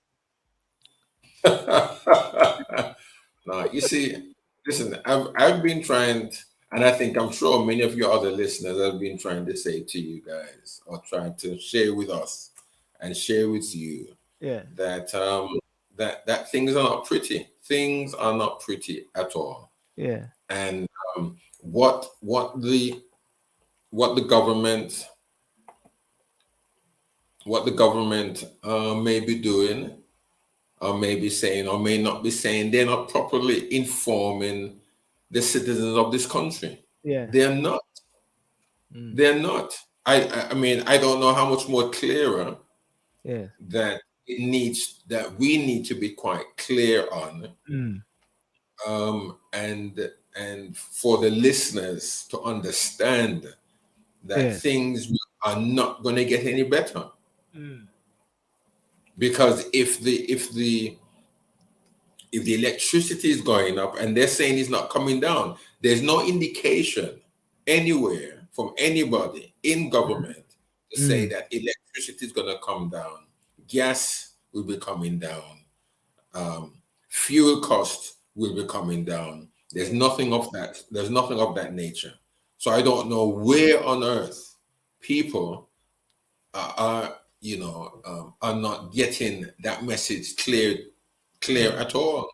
No, you see, listen, I've been trying, and I think I'm sure many of your other listeners have been trying to say to you guys, or trying to share with us and share with you Yeah. that that things are not pretty. Things are not pretty at all. Yeah. And what the government may be doing, or may be saying, or may not be saying, they're not properly informing the citizens of this country. Yeah. They're not. They're not. I mean, I don't know how much more clearer Yeah. that we need to be quite clear on, and for the listeners to understand that things are not going to get any better. Because if the electricity is going up and they're saying it's not coming down, there's no indication anywhere from anybody in government to say that electricity is going to come down, gas will be coming down, fuel costs will be coming down. There's nothing of that. There's nothing of that nature. So I don't know where on earth people are not getting that message clear at all.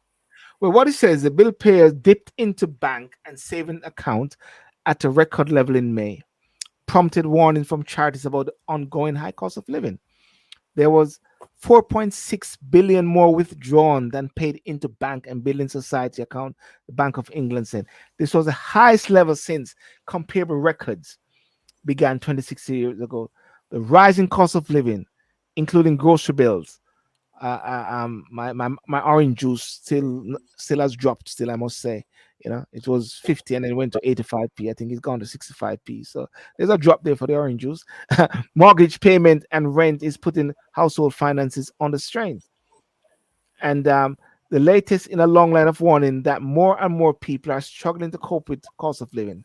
Well, what it says, the bill payers dipped into bank and saving account at a record level in May, prompted warning from charities about the ongoing high cost of living. There was 4.6 billion more withdrawn than paid into bank and building society account, the Bank of England said. This was the highest level since comparable records began 26 years ago. The rising cost of living, including grocery bills. My orange juice still has dropped. Still, I must say, it was 50 and then it went to 85p. I think it's gone to 65p. So there's a drop there for the orange juice. Mortgage payment and rent is putting household finances on the strain. And the latest in a long line of warning that more and more people are struggling to cope with cost of living.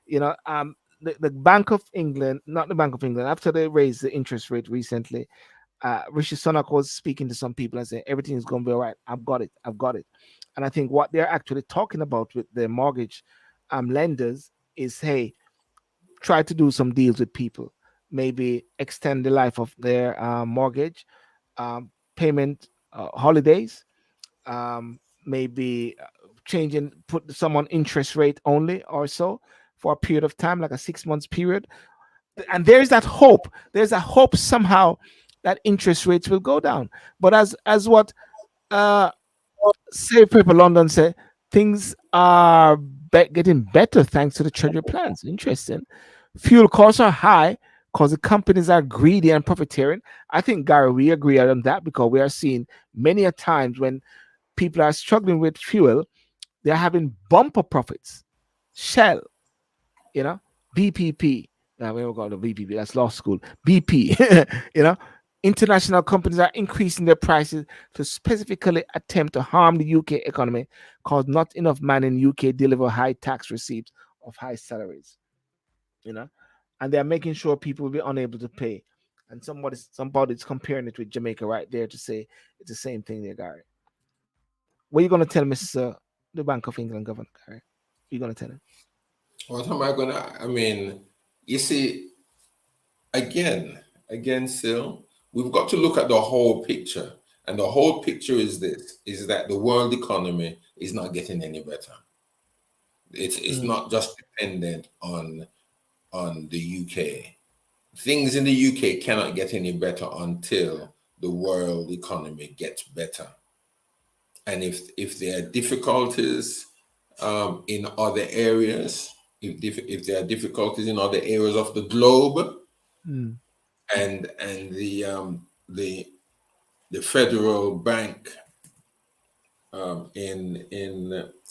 The Bank of England, not the Bank of England, after they raised the interest rate recently, Rishi Sunak was speaking to some people and saying everything is going to be all right. I've got it. And I think what they're actually talking about with the mortgage lenders is, hey, try to do some deals with people, maybe extend the life of their mortgage, payment holidays, maybe changing, put someone interest rate only or so for a period of time, like a 6 months period. And there's that hope. There's a hope somehow that interest rates will go down. But as what Save Paper London said, things are getting better thanks to the treasury plans. Interesting. Fuel costs are high because the companies are greedy and profiteering. I think, Gary, we agree on that, because we are seeing many a times when people are struggling with fuel, they're having bumper profits. Shell, BPP. Now we don't got the BPP. That's law school. BP. International companies are increasing their prices to specifically attempt to harm the UK economy, because not enough men in UK deliver high tax receipts of high salaries. And they're making sure people will be unable to pay. And somebody's comparing it with Jamaica right there to say it's the same thing there, Gary. What are you going to tell Mr. the Bank of England governor, Gary? What are you going to tell him? What am I going to, you see, again, Sil, we've got to look at the whole picture. And the whole picture is that the world economy is not getting any better. It's not just dependent on the UK. Things in the UK cannot get any better until the world economy gets better. And if there are difficulties in other areas, if there are difficulties in other areas of the globe, and the federal bank in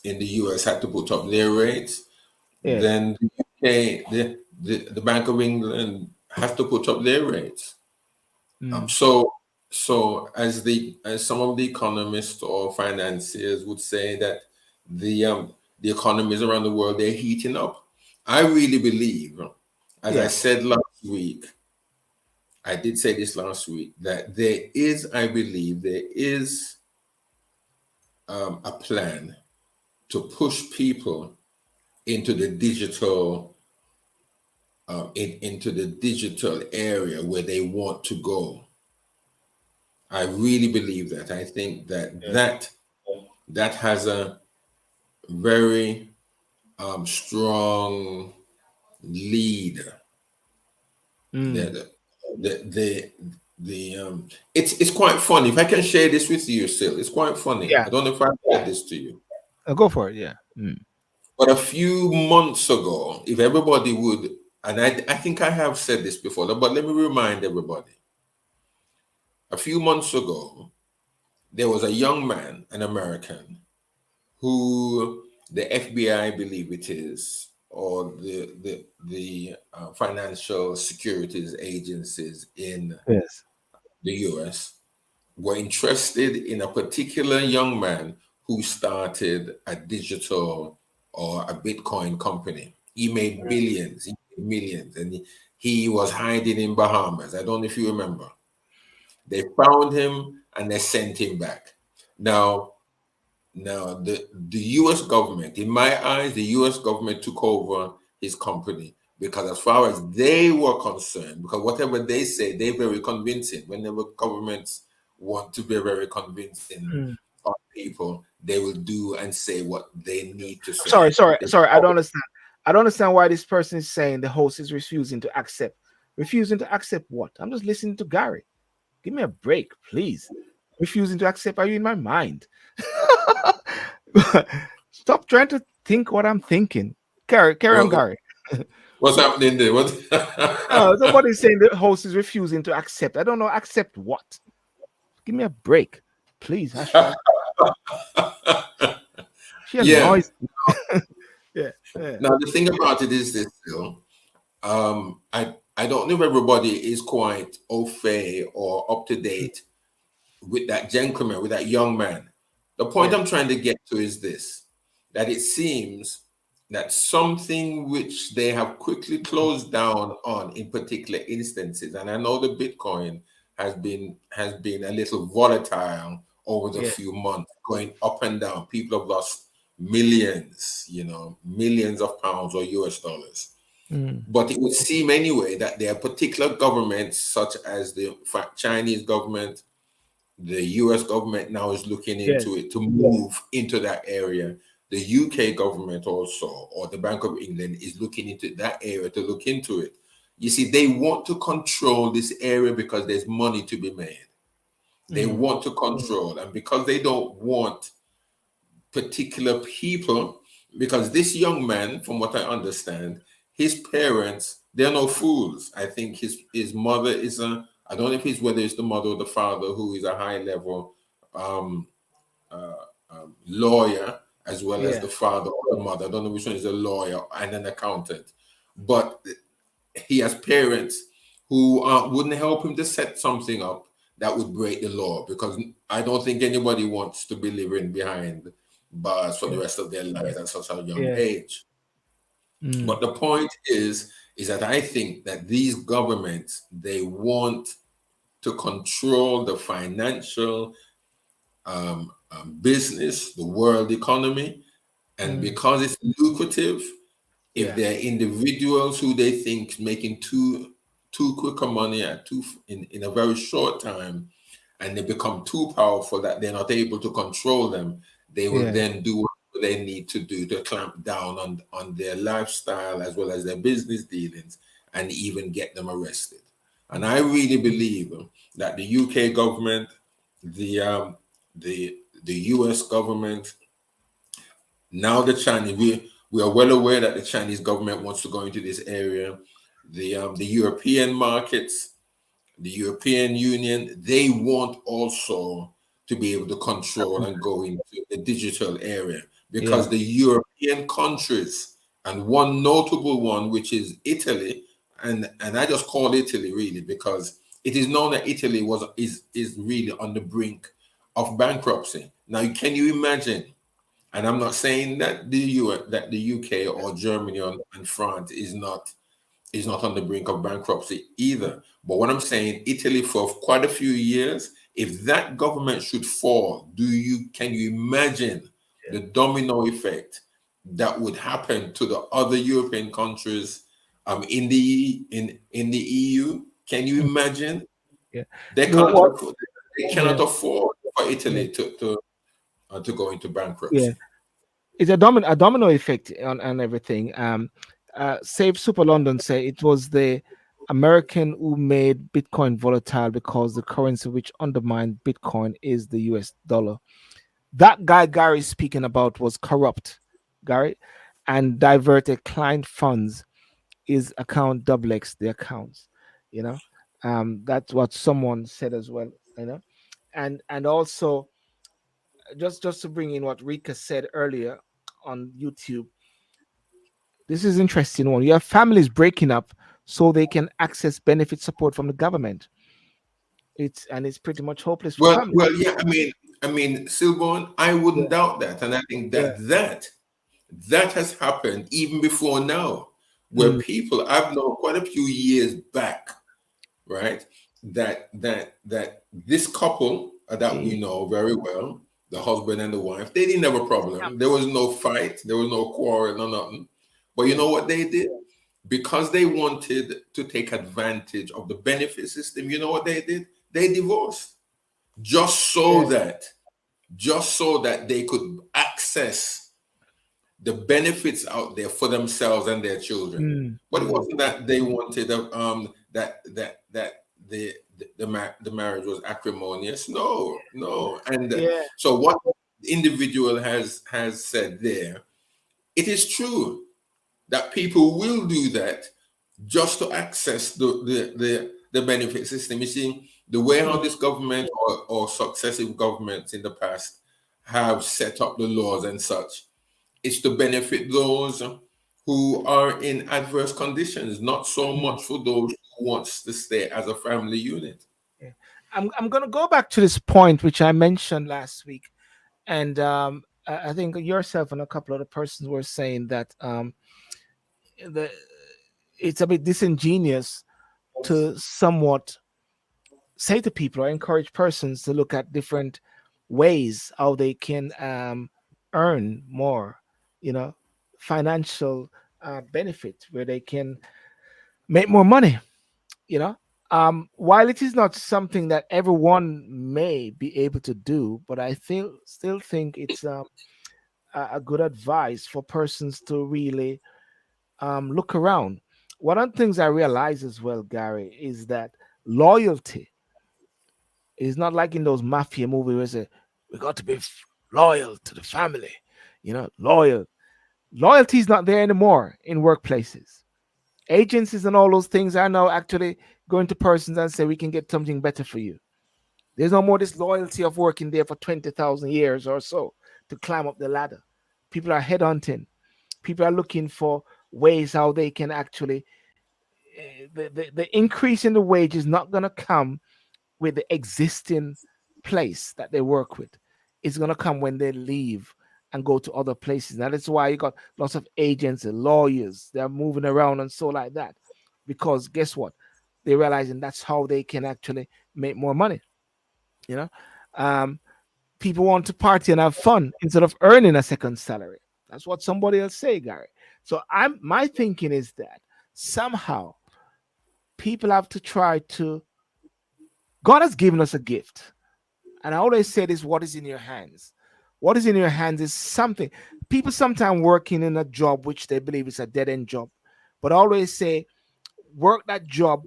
the US had to put up their rates, then the UK, the Bank of England has to put up their rates. So as some of the economists or financiers would say that the economies around the world, they're heating up. I really believe, as I said last week, I did say this last week, that I believe there is a plan to push people into the digital into the digital area where they want to go. I really believe that. I think that has a very strong lead. It's quite funny. If I can share this with you, Sil, it's quite funny. Yeah. I don't know if I said this to you. I'll go for it. Yeah. But a few months ago, if everybody would, and I think I have said this before, but let me remind everybody. A few months ago, there was a young man, an American, who the FBI, I believe it is, or the financial securities agencies in the US were interested in a particular young man who started a digital or a Bitcoin company. He made billions, millions, and he was hiding in Bahamas. I don't know if you remember. They found him and they sent him back. Now the US government, in my eyes, the US government took over his company, because as far as they were concerned, because whatever they say, they're very convincing. Whenever governments want to be very convincing on people, they will do and say what they need to say. Sorry. I don't understand. I don't understand why this person is saying the host is refusing to accept. Refusing to accept what? I'm just listening to Gary. Give me a break, please. Refusing to accept. Are you in my mind? Stop trying to think what I'm thinking. Carry on, Gary. What's happening there? What? Somebody's saying the host is refusing to accept. I don't know. Accept what? Give me a break, please. Hashtag. She Yeah. annoys me. Yeah. Now the thing about it is this, Phil. I don't know if everybody is quite au fait or up to date with that gentleman, with that young man. The point Yeah. I'm trying to get to is this, that it seems that something which they have quickly closed down on in particular instances, and I know the Bitcoin has been a little volatile over the Yeah. few months, going up and down. People have lost millions, millions of pounds or US dollars. But it would seem anyway that there are particular governments, such as the Chinese government, the US government now is looking into it to move into that area. The UK government also, or the Bank of England, is looking into that area to look into it. You see, they want to control this area because there's money to be made. They want to control, and because they don't want particular people, because this young man, from what I understand, his parents, they're no fools. I think his mother is I don't know if it's whether it's the mother or the father who is a high level lawyer, as well as the father or the mother. I don't know which one is a lawyer and an accountant, but he has parents who wouldn't help him to set something up that would break the law, because I don't think anybody wants to be living behind bars for the rest of their lives at such a young age. But the point is that I think that these governments, they want to control the financial business, the world economy, and because it's lucrative, if there are individuals who they think making too quicker money in a very short time, and they become too powerful that they're not able to control them, they will then do what they need to do to clamp down on their lifestyle as well as their business dealings, and even get them arrested. And I really believe that the UK government, the US government, now the Chinese, we are well aware that the Chinese government wants to go into this area. The European markets, the European Union, they want also to be able to control and go into the digital area, because the European countries, and one notable one, which is Italy, and I just call Italy really because it is known that Italy is really on the brink of bankruptcy. Now, can you imagine? And I'm not saying that the UK or Germany and France is not on the brink of bankruptcy either. But what I'm saying, Italy for quite a few years, if that government should fall, can you imagine the domino effect that would happen to the other European countries in the EU? Can you imagine? They cannot afford for Italy to go into bankruptcy. It's a domino effect on everything. Save Super London say it was the American who made Bitcoin volatile because the currency which undermined Bitcoin is the US dollar. That guy Garry speaking about was corrupt, Garry, and diverted client funds. His account double X the accounts. That's what someone said as well. And also just to bring in what Rika said earlier on YouTube. This is interesting one. You have families breaking up so they can access benefit support from the government. It's pretty much hopeless for families. Well, yeah. I mean, Sylbourne, I wouldn't doubt that, and I think that has happened even before now, where people I've known quite a few years back, right? That this couple that we know very well, the husband and the wife, they didn't have a problem. There was no fight, there was no quarrel, no nothing. But you know what they did? Because they wanted to take advantage of the benefit system, you know what they did? They divorced just so that they could access the benefits out there for themselves and their children. But it wasn't that they wanted that the marriage was acrimonious. No. And so what the individual has said there, it is true that people will do that just to access the benefit system. You see, the way how this government or successive governments in the past have set up the laws and such, it's to benefit those who are in adverse conditions, not so much for those who wants to stay as a family unit. Yeah. I'm going to go back to this point which I mentioned last week, and I think yourself and a couple other persons were saying that the it's a bit disingenuous to somewhat say to people or encourage persons to look at different ways how they can earn more, you know, financial benefit where they can make more money, you know. While it is not something that everyone may be able to do, but I still think it's a good advice for persons to really look around. One of the things I realize as well, Gary, is that loyalty is not like in those mafia movies where say we got to be loyal to the family, you know, loyal. Loyalty is not there anymore in workplaces. Agencies and all those things are now actually going to persons and say we can get something better for you. There's no more this loyalty of working there for 20,000 years or so to climb up the ladder. People are headhunting. People are looking for ways how they can actually the increase in the wage is not going to come with the existing place that they work with. It's going to come when they leave and go to other places. That is why you got lots of agents and lawyers. They're moving around and so like that. Because guess what? They're realizing that's how they can actually make more money. You know, people want to party and have fun instead of earning a second salary. That's what somebody else say, Gary. So my thinking is that somehow people have to try to. God has given us a gift, and I always say this: what is in your hands? What is in your hands is something. People sometimes working in a job which they believe is a dead end job, but I always say, work that job,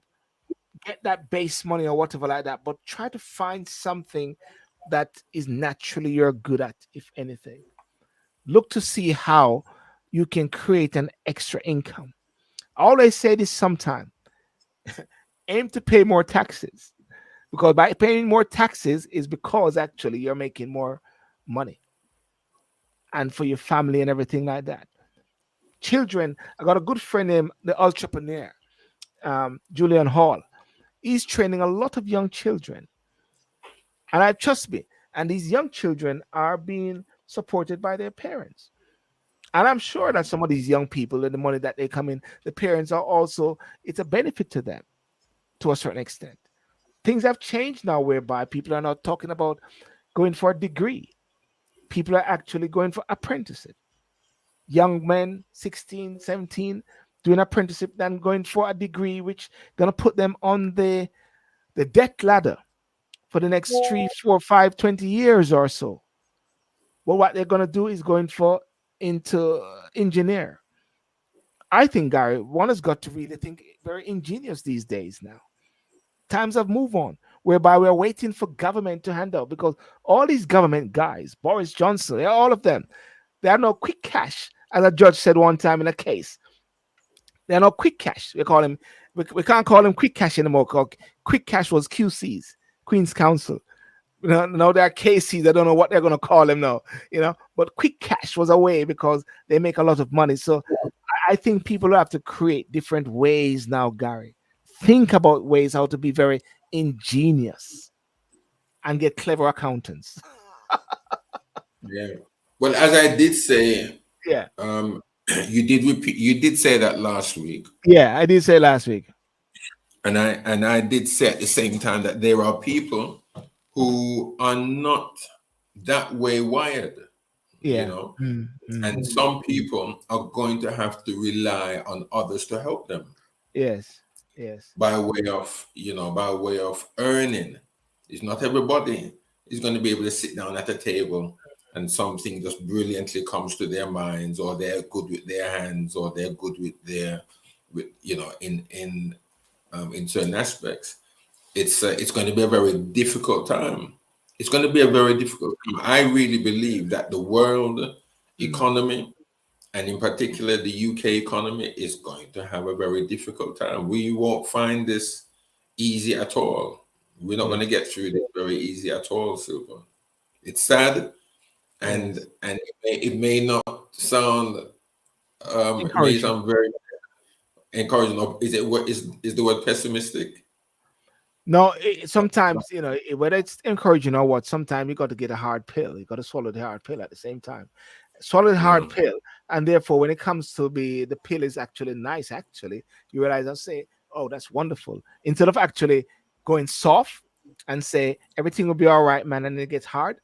get that base money or whatever like that, but try to find something that is naturally you're good at, if anything. Look to see how you can create an extra income. I always say this sometime. Aim to pay more taxes because by paying more taxes is because actually you're making more money and for your family and everything like that. Children, I got a good friend named the entrepreneur, Julian Hall. He's training a lot of young children, and I trust me. And these young children are being supported by their parents. And I'm sure that some of these young people and the money that they come in, the parents are also, it's a benefit to them to a certain extent. Things have changed now whereby people are not talking about going for a degree. People are actually going for apprenticeship. Young men, 16, 17, doing apprenticeship, then going for a degree, which gonna put them on the debt ladder for the next 3, 4, 5, 20 years or so. Well, what they're gonna do is going for into engineer. I think Gary, one has got to really think very ingenious these days now. Times have moved on, whereby we're waiting for government to handle because all these government guys, Boris Johnson, all of them, they are no quick cash, as a judge said one time in a case. They're not quick cash. We call him. We can't call him quick cash anymore. Cause quick cash was QCs, Queen's Counsel. Now they're KCs. I don't know what they're gonna call them now. But quick cash was a way because they make a lot of money. So I think people have to create different ways now, Gary. Think about ways how to be very ingenious and get clever accountants. Yeah. Well, as I did say, Yeah. You did say that last week. Yeah, I did say last week. And I did say at the same time that there are people who are not that way wired. Yeah. And some people are going to have to rely on others to help them. Yes. By way of earning. It's not everybody is going to be able to sit down at a table and something just brilliantly comes to their minds, or they're good with their hands, or they're good with in certain aspects. It's going to be a very difficult time. It's going to be a very difficult time. I really believe that the world economy and in particular, the UK economy is going to have a very difficult time. We won't find this easy at all. We're not going to get through this very easy at all, Sylbourne. It's sad, and it may not sound it may sound very encouraging. Is the word pessimistic? No, sometimes, whether it's encouraging or what, sometimes you got to get a hard pill. You got to swallow the hard pill at the same time. Swallow the hard pill, and therefore, when it comes to the pill is actually nice. Actually, you realize, I say, oh, that's wonderful. Instead of actually going soft and say everything will be all right, man, and it gets hard,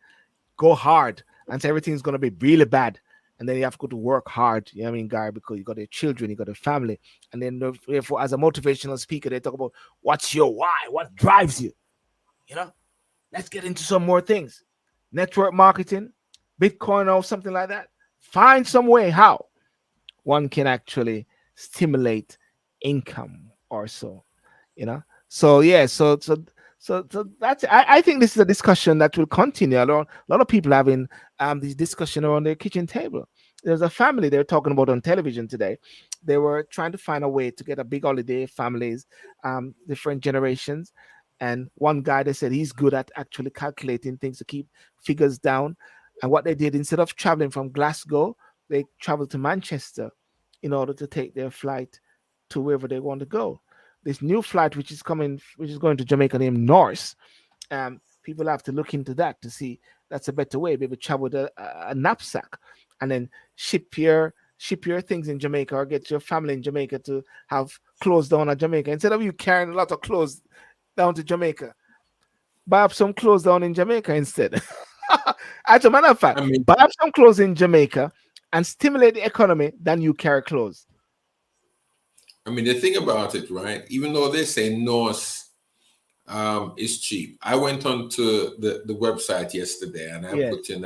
go hard and say everything's gonna be really bad. And then you have to go to work hard, you know what I mean, Garry, because you got your children, you got a family. And then therefore, as a motivational speaker, they talk about what's your why, what drives you. Let's get into some more things. Network marketing, Bitcoin or something like that. Find some way how one can actually stimulate income or so. So yeah, so that's I think this is a discussion that will continue. A lot of people having this discussion around their kitchen table. There's a family they're talking about on television today. They were trying to find a way to get a big holiday, families, different generations. And one guy, they said he's good at actually calculating things to keep figures down. And what they did, instead of traveling from Glasgow, they traveled to Manchester in order to take their flight to wherever they want to go. This new flight, which is going to Jamaica, named Norse. People have to look into that to see that's a better way. Maybe travel with a knapsack and then ship your things in Jamaica, or get your family in Jamaica to have clothes down at Jamaica. Instead of you carrying a lot of clothes down to Jamaica, buy up some clothes down in Jamaica instead. As a matter of fact, buy up some clothes in Jamaica and stimulate the economy than you carry clothes. I mean, the thing about it, right? Even though they say Norse is cheap, I went onto the website yesterday and I put in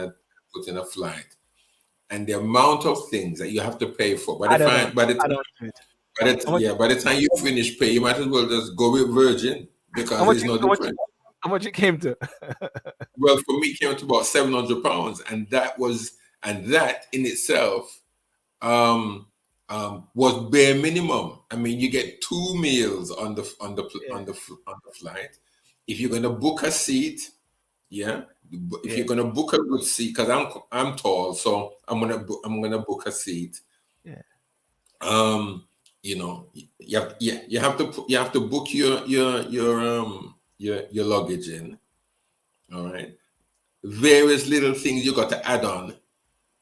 a flight, and the amount of things that you have to pay for. By the time you finish pay, you might as well just go with Virgin, because there's no difference. How much it came to? Well, for me, it came to about £700, and that in itself was bare minimum. I mean, you get 2 meals on the flight. If you're gonna book a seat, if you're gonna book a good seat, because I'm tall, so I'm gonna book a seat. You have to book your luggage in. All right. Various little things you got to add on.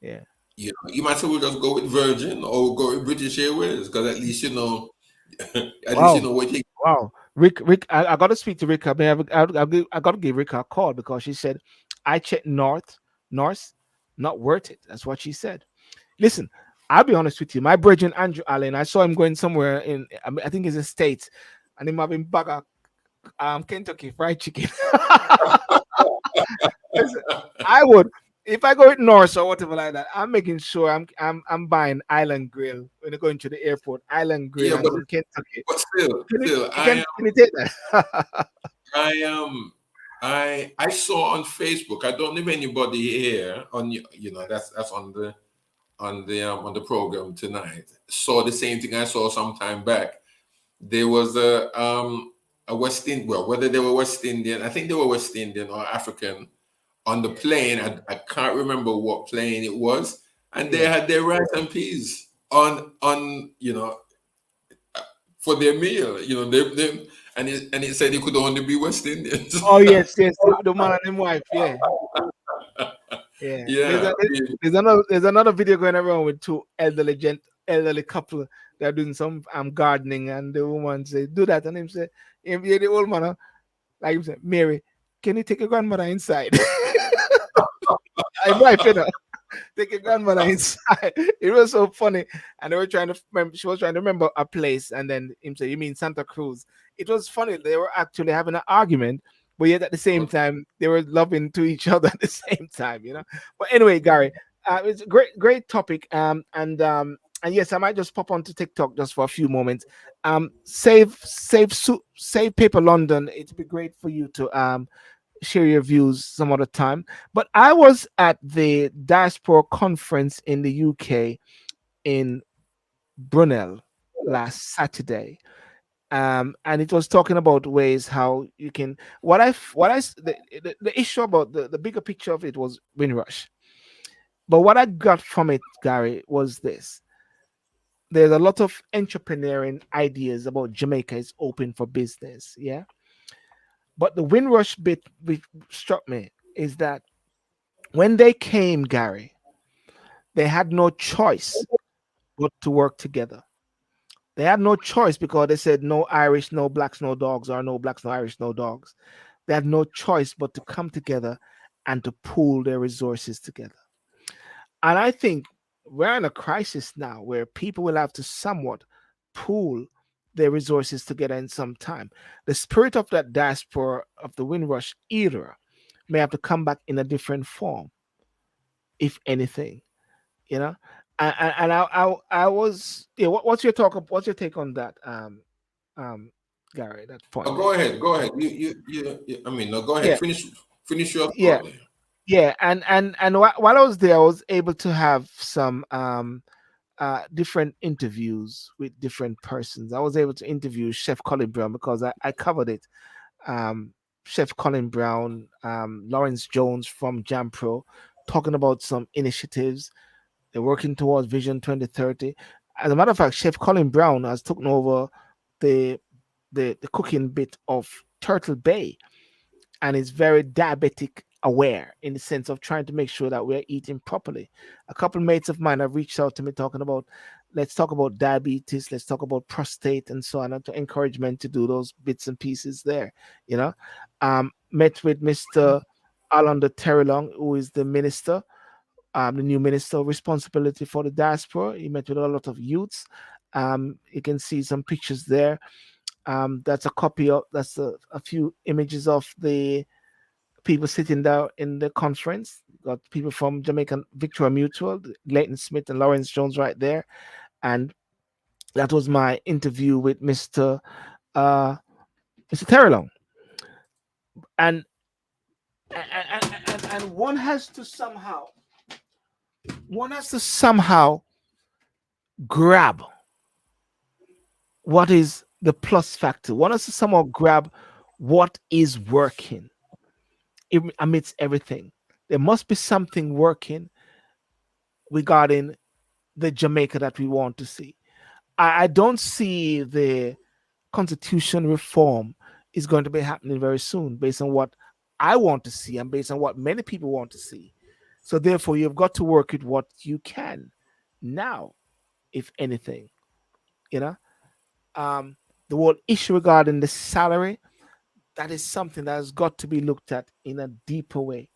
Yeah. You might as well just go with Virgin or go with British Airways, because at least you know. Least you know what you. Wow, Rick, I got to speak to Rick. I mean, I got to give Rick a call, because she said I checked North, not worth it. That's what she said. Listen, I'll be honest with you. My brethren Andrew Allen, I saw him going somewhere I think it's the States, and him having bag of Kentucky Fried Chicken. Listen, I would. If I go with North or whatever like that, I'm making sure I'm buying Island Grill when you're going to the airport. Island Grill, in Kentucky. But still, can you take that? I saw on Facebook. I don't know if anybody here that's on the program tonight saw the same thing I saw some time back. There was a West Indian. Well, whether they were West Indian, I think they were West Indian or African. On the plane, I can't remember what plane it was, and they had their rice and peas on for their meal. And it said it could only be West Indians. Oh yes, the man and his wife, yeah. There's another video going around with two elderly couple. They're doing some gardening, and the woman say, "Do that," and him say, the old man, like him say, "Mary, can you take your grandmother inside?" I'm right, take your grandmother inside. It was so funny, and they were trying to remember. She was trying to remember a place, and then him say, "You mean Santa Cruz?" It was funny. They were actually having an argument, but yet at the same time they were loving to each other at the same time, But anyway, Garry, it's a great topic. And yes, I might just pop onto TikTok just for a few moments. Save Paper London. It'd be great for you to share your views some other time. But I was at the Diaspora conference in the UK in Brunel last Saturday, and it was talking about ways how you can. The issue about the bigger picture of it was Windrush, but what I got from it, Gary, was this: there's a lot of entrepreneurial ideas about Jamaica is open for business, yeah. But the Windrush bit which struck me is that when they came, Gary, they had no choice but to work together. They had no choice because they said no Irish, no blacks, no dogs, or no blacks, no Irish, no dogs. They had no choice but to come together and to pool their resources together. And I think we're in a crisis now where people will have to somewhat pool their resources together in some time. The spirit of that diaspora of the Windrush era may have to come back in a different form, if anything, you know. I was, yeah. What's your what's your take on that, Gary? That point Oh, there. go ahead. Go ahead. I mean, no, go ahead. Yeah, Finish your yeah, thought there. yeah. And while I was there, I was able to have some different interviews with different persons. I was able to interview Chef Colin Brown because I covered it. Um, Chef Colin Brown, Lawrence Jones from Jam Pro, talking about some initiatives. They're working towards Vision 2030. As a matter of fact, Chef Colin Brown has taken over the the cooking bit of Turtle Bay, and is very diabetic aware in the sense of trying to make sure that we're eating properly. A couple of mates of mine have reached out to me talking about, let's talk about diabetes, let's talk about prostate and so on, and to encourage men to do those bits and pieces there, you know. Met with Mr. Alonda Terrelong, who is the minister, the new minister of responsibility for the diaspora. He met with a lot of youths. You can see some pictures there. That's a copy of, that's a few images of the people sitting there in the conference. Got people from Jamaican Victoria Mutual, Leighton Smith and Lawrence Jones right there. And that was my interview with Mr. Terrelong. And and one has to somehow grab what is the plus factor. One has to somehow grab what is working amidst everything. There must be something working regarding the Jamaica that we want to see. I don't see the constitution reform is going to be happening very soon based on what I want to see and based on what many people want to see. So therefore, you've got to work with what you can now, if anything, you know. The whole issue regarding the salary, that is something that has got to be looked at in a deeper way.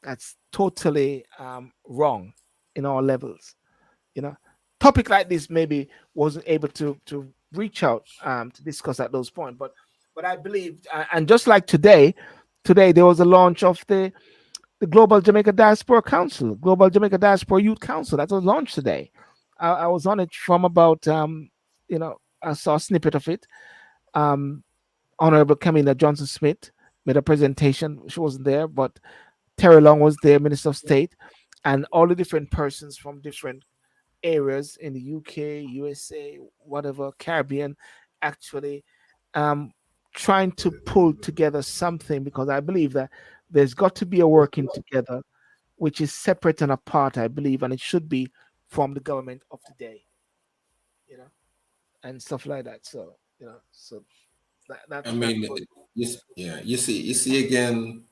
That's totally wrong in all levels, you know. Topic like this maybe wasn't able to reach out to discuss at those points, but I believe, and just like today there was a launch of the Global Jamaica Diaspora Council, Global Jamaica Diaspora Youth Council, that was launched today. I was on it from about you know, I saw a snippet of it. Honorable Camilla Johnson Smith made a presentation. She wasn't there, but Terry Long was there, Minister of State, and all the different persons from different areas in the UK, USA, whatever, Caribbean, actually um, trying to pull together something, because I believe that there's got to be a working together which is separate and apart, I believe, and it should be from the government of the day, you know, and stuff like that. So, you know, so I that mean, was yeah, you see again,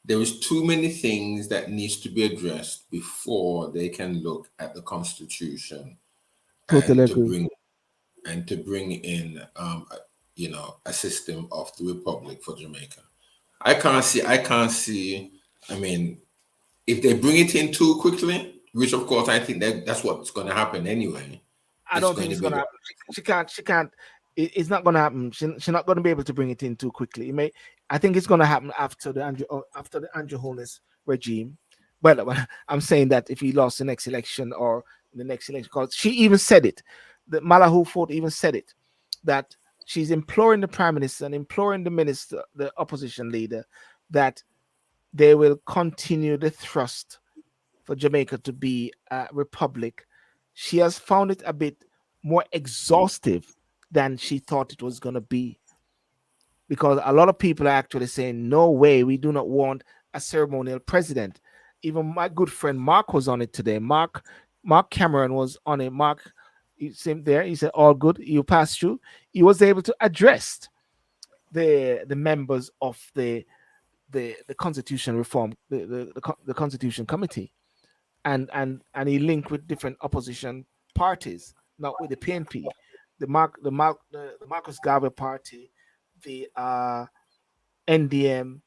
there is too many things that needs to be addressed before they can look at the constitution totally and to agree. bring in you know, a system of the republic for Jamaica. I can't see. I mean, if they bring it in too quickly, which of course I think that's what's going to happen anyway. I It's don't going think to it's be gonna happen. She can't. It's not gonna happen. She's not gonna be able to bring it in too quickly. It may. I think it's gonna happen after the Andrew Holness regime. Well, I'm saying that if he lost the next election or the next election, because she even said it. The Malahu Ford even said it, that she's imploring the prime minister and imploring the minister, the opposition leader, that they will continue the thrust for Jamaica to be a republic. she has found it a bit more exhaustive than she thought it was going to be, because a lot of people are actually saying, no way, we do not want a ceremonial president. Even my good friend Mark was on it today. Mark Cameron was on it. Mark, you see him there, he said, all good, you passed through. He was able to address the members of the constitution reform, the constitution committee, and he linked with different opposition parties, not with the PNP, the Marcus Garvey party, the NDM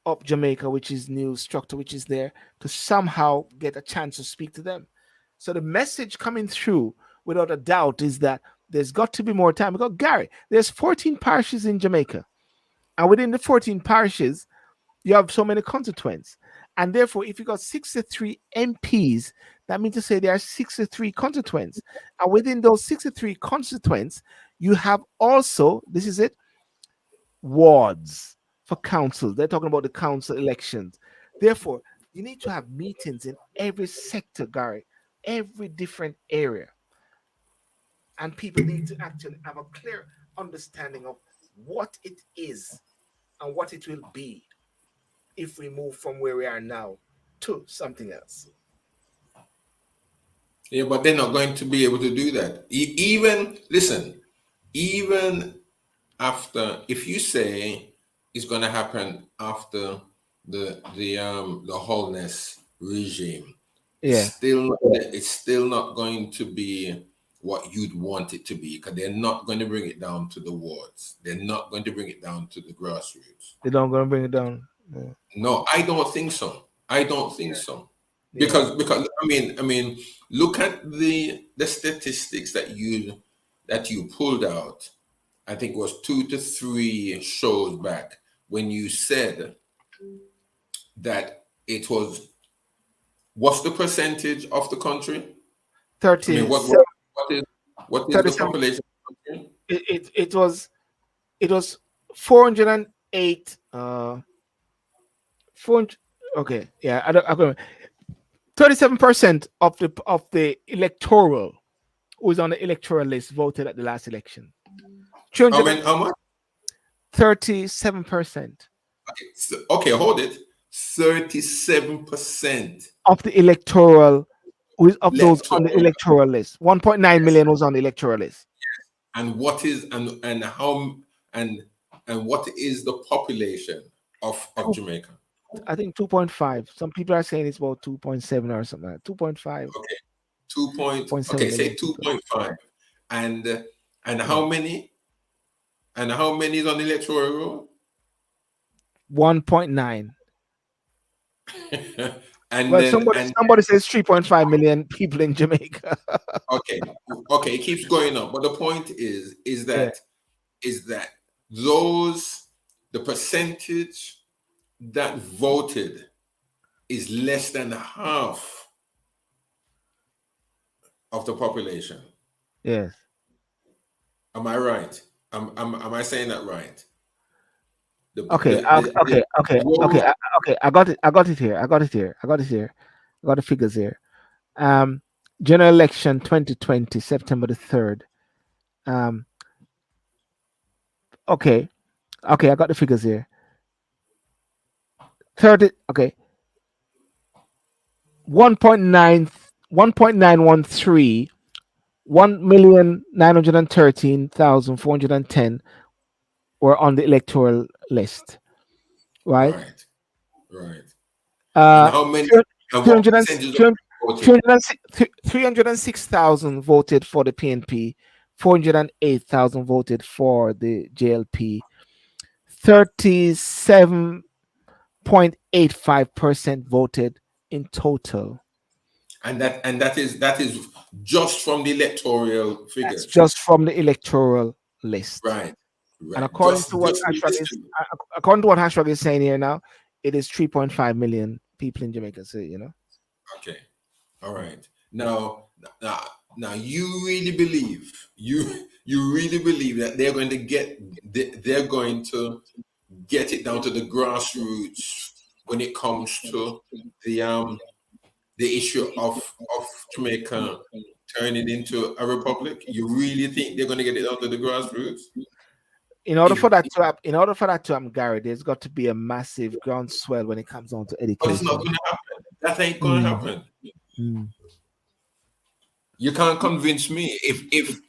up Jamaica, which is new structure, which is there, to somehow get a chance to speak to them. So the message coming through, without a doubt, is that there's got to be more time. Because Garry, there's 14 parishes in Jamaica, and within the 14 parishes, you have so many constituents. And therefore, if you got 63 MPs, that means to say there are 63 constituents. And within those 63 constituents, you have also, this is it, wards for council. They're talking about the council elections. Therefore, you need to have meetings in every sector, Garry, every different area. And people need to actually have a clear understanding of what it is and what it will be if we move from where we are now to something else. Yeah, but they're not going to be able to do that. Even after, if you say it's going to happen after the wholeness regime, Yeah, it's still not going to be what you'd want it to be, because they're not going to bring it down to the wards. They're not going to bring it down to the grassroots. they're not going to bring it down. Yeah. No, I don't think so. I don't think so. Because I mean, look at the statistics that you pulled out. I think it was 2 to 3 shows back when you said that it was, what's the percentage of the country? 30. I mean, what is the 37. population of the country? It was 408. 400. Okay, yeah, I don't. 37% of the electoral who was on the electoral list voted at the last election. How much? 37% Okay, hold it. 37% of the electoral of those on the Electoral. electoral list. 1.9 million was on the electoral list. And what is and how and what is the population of Jamaica? I think 2.5. Some people are saying it's about 2.7 or something like that. 2.5. Okay, 2.7 okay, say million people. 2.5. And how many? And how many is on the electoral roll? 1.9. And Well, then somebody says 3.5 million people in Jamaica. okay, it keeps going up. But the point is that the percentage that voted is less than half of the population. Yes. Am I right? Am I saying that right? Okay. I got it. I got it here. I got the figures here. General election 2020, September the 3rd. Okay. I got the figures here. 30. Okay. 1.913, 1,913,410 were on the electoral list, right? Right. And how many? And what percentage of voted? 306,000 voted for the PNP, 408,000 voted for the JLP, 37.85% voted in total. And that is just from the electoral figures. That's just from the electoral list. Right. And according to what Hashrag is saying here now, it is 3.5 million people in Jamaica. So Okay. All right. Now you really believe that they're going to get it down to the grassroots when it comes to the issue of Jamaica turn it into a republic? You really think they're going to get it under the grassroots? In order for that to happen, Gary, there's got to be a massive groundswell when it comes on to But it's not education. going to happen. That ain't going to happen. You can't convince me if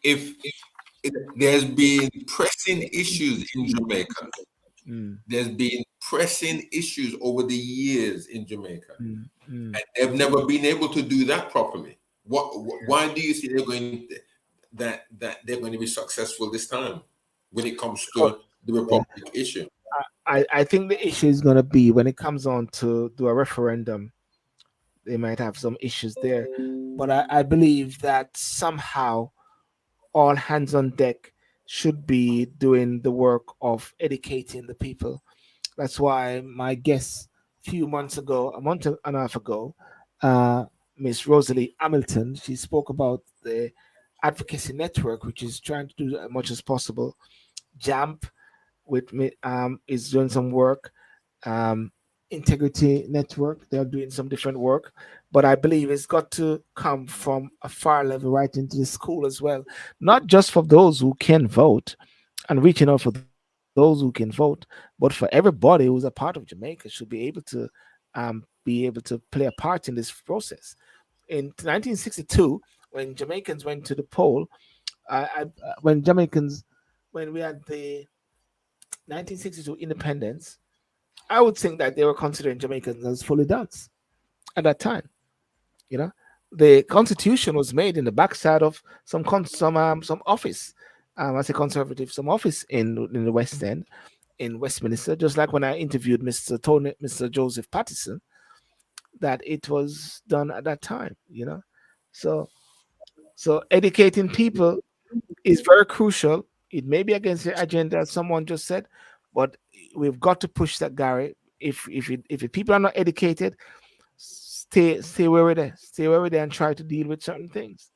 there's been pressing issues in Jamaica. There's been pressing issues over the years in Jamaica, and they've never been able to do that properly. Why do you think they're going that they're going to be successful this time when it comes to the republic issue? I think the issue is going to be when it comes on to do a referendum. They might have some issues there, but I believe that somehow all hands on deck should be doing the work of educating the people. That's why my guest a month and a half ago, Miss Rosalie Hamilton, she spoke about the advocacy network, which is trying to do as much as possible. JAMP with me is doing some work. Integrity Network, they're doing some different work, but I believe it's got to come from a far level right into the school as well, not just for those who can vote and reaching out for those who can vote, but for everybody who's a part of Jamaica should be able to play a part in this process. In 1962, when Jamaicans went to the poll, when we had the 1962 independence, I would think that they were considering Jamaicans as fully dons at that time. You know, the constitution was made in the backside of some office. I say conservative, some office in the West End, in Westminster. Just like when I interviewed Mr. Joseph Pattison, that it was done at that time. You know, so educating people is very crucial. It may be against the agenda, as someone just said, but we've got to push that, Gary. If people are not educated, stay where we're there. Stay where we're there and try to deal with certain things.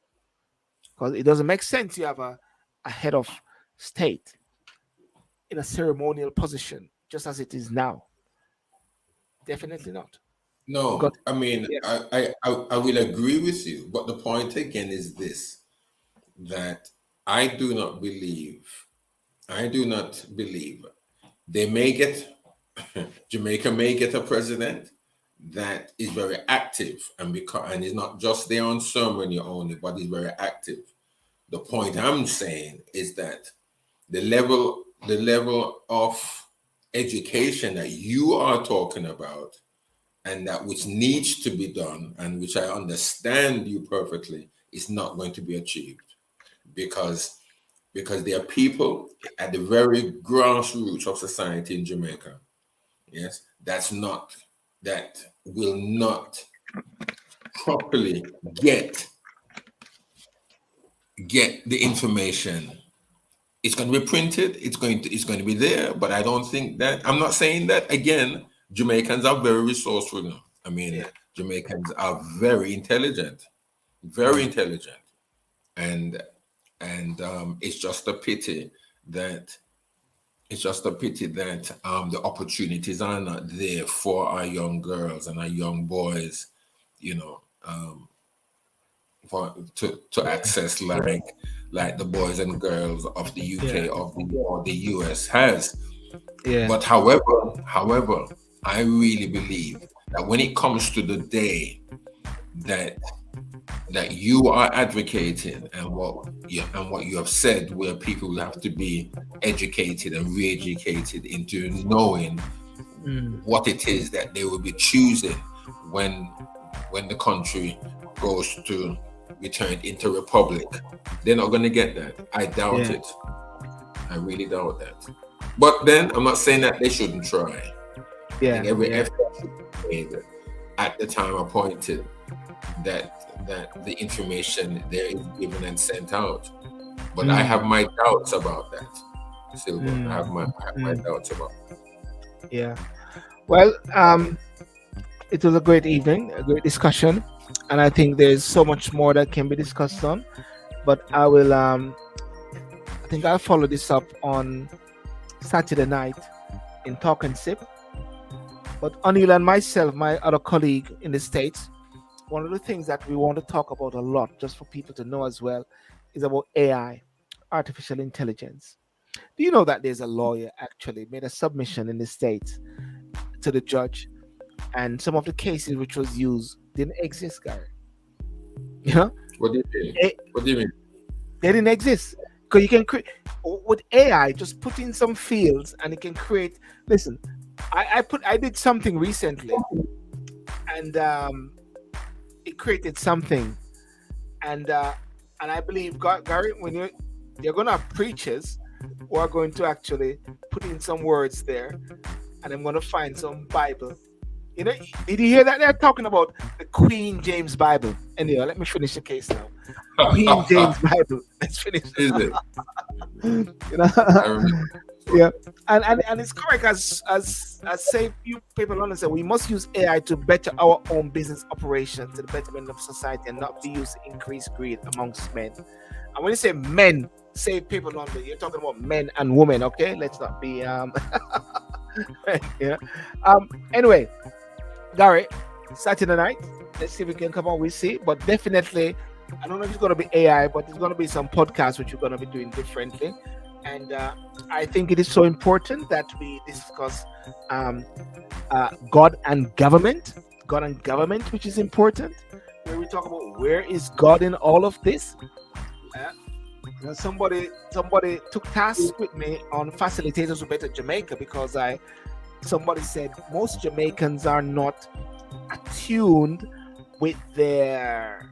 Because it doesn't make sense you have a head of state in a ceremonial position, just as it is now. Definitely not. No, I mean, I will agree with you. But the point again is this, that I do not believe they may get Jamaica may get a president that is very active and is not just there on ceremony only, but is very active. The point I'm saying is that the level of education that you are talking about and that which needs to be done and which I understand you perfectly is not going to be achieved because there are people at the very grassroots of society in Jamaica, yes, that will not properly get the information. It's going to be printed, it's going to be there, but I don't think that, I'm not saying that, again, Jamaicans are very resourceful now. I mean, Jamaicans are very intelligent, and it's just a pity that the opportunities are not there for our young girls and our young boys, you know, to access like the boys and girls of the UK or the US has. Yeah. But however, I really believe that when it comes to the day that you are advocating and what you have said, where people will have to be educated and re-educated into knowing what it is that they will be choosing when the country goes to be turned into a republic. They're not going to get that. I doubt it. I really doubt that. But then I'm not saying that they shouldn't try. Yeah. I think every effort should be made at the time appointed that the information there is given and sent out. But I have my doubts about that, Sylbourne. I have my doubts about that. Yeah. Well, it was a great evening, a great discussion, and I think there's so much more that can be discussed on. But I will, I think I'll follow this up on Saturday night in Talk and Sip. But Anil and myself, my other colleague in the States, one of the things that we want to talk about a lot, just for people to know as well, is about AI, artificial intelligence. Do you know that there's a lawyer actually made a submission in the States to the judge, and some of the cases which was used didn't exist, Gary? You know, What do you mean? What do you mean? they didn't exist. Because you can create with AI, just put in some fields and it can create. Listen, I did something recently, and it created something, and I believe Gary, when you're gonna have preachers who are going to actually put in some words there, and I'm gonna find some Bible. You know, did you hear that? They're talking about the Queen James Bible. Anyway, let me finish the case now. Queen James Bible. Let's finish. Is it? You know? I remember. Yeah, and it's correct as say you people understand. We must use AI to better our own business operations to the betterment of society, and not be used to increase greed amongst men. And when you say men, save people on you're talking about men and women. Okay, let's not be yeah. Anyway, Gary, Saturday night. Let's see if we can come on. We see, but definitely, I don't know if it's going to be AI, but it's going to be some podcasts which we're going to be doing differently. And I think it is so important that we discuss God and government, which is important. Where we talk about where is God in all of this. Somebody took task with me on facilitators who better Jamaica, because somebody said most Jamaicans are not attuned with their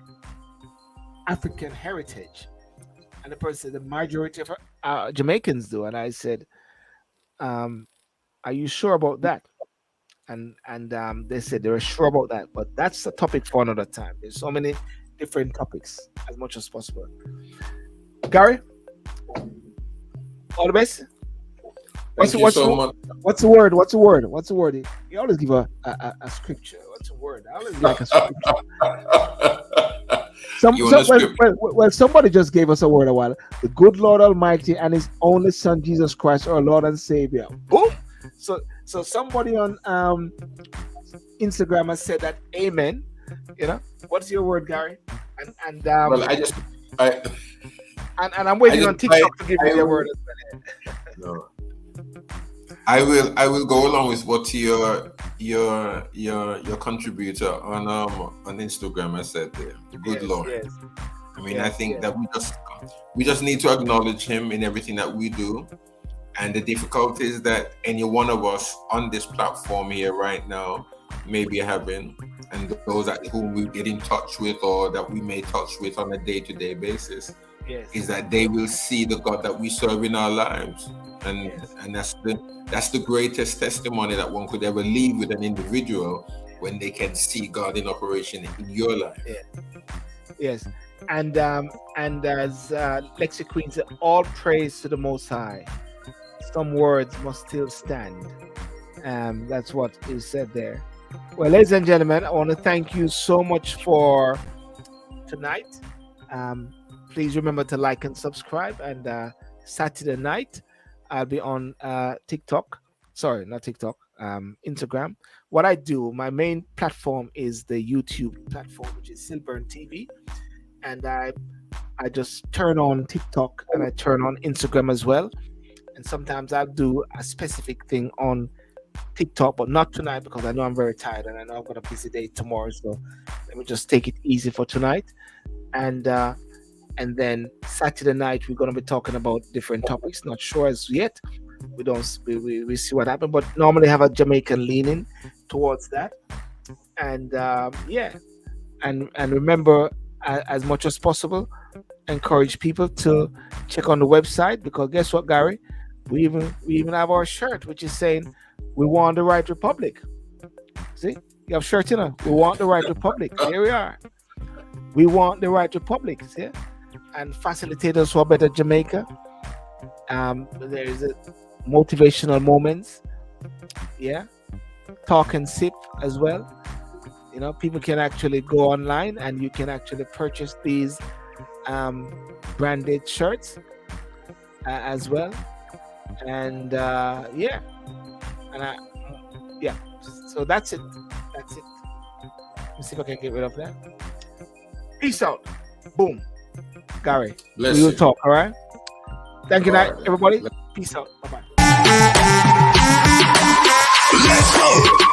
African heritage. And the person said the majority of Jamaicans do. And I said, are you sure about that? And they said they were sure about that. But that's a topic for another time. There's so many different topics, as much as possible. Gary, all the best. What's the word? What's the word? You always give a scripture. What's the word? I always like a scripture. Somebody just gave us a word a while. The good Lord Almighty and His only Son Jesus Christ, our Lord and Savior. Boom. So somebody on Instagram has said that. Amen. You know, what's your word, Gary? And I'm waiting on TikTok to give me their word as well. No. I will go along with what your contributor on Instagram has said there. Good Lord. Yes. I mean, I think that we just need to acknowledge Him in everything that we do, and the difficulties that any one of us on this platform here right now may be having, and those whom we get in touch with or that we may touch with on a day-to-day basis. Yes. Is that they will see the God that we serve in our lives, and that's the greatest testimony that one could ever leave with an individual, when they can see God in operation in your life. Yes, and as Lexi Queen said, all praise to the Most High. Some words must still stand. That's what is said there. Well, ladies and gentlemen, I want to thank you so much for tonight. Please remember to like and subscribe. And Saturday night, I'll be on TikTok. Sorry, not TikTok. Instagram. What I do, my main platform is the YouTube platform, which is Sylbourne TV. And I just turn on TikTok and I turn on Instagram as well. And sometimes I'll do a specific thing on TikTok, but not tonight, because I know I'm very tired and I know I've got a busy day tomorrow. So let me just take it easy for tonight. And then Saturday night, we're going to be talking about different topics. Not sure as yet. We see what happens, but normally have a Jamaican leaning towards that. And and remember, as much as possible, encourage people to check on the website, because guess what, Gary? We even have our shirt, which is saying we want the right republic. See, you have shirt, you know. We want the right republic. Here we are. We want the right republic. See? And facilitators for better Jamaica. There is a motivational moments. Yeah. Talk and sip as well. You know, people can actually go online and you can actually purchase these branded shirts as well. And so that's it. Let's see if I can get rid of that. Peace out. Boom. Garry. Bless We will you. talk, all right? Thank you, All night, right. everybody. Peace out. Bye-bye. Let's go.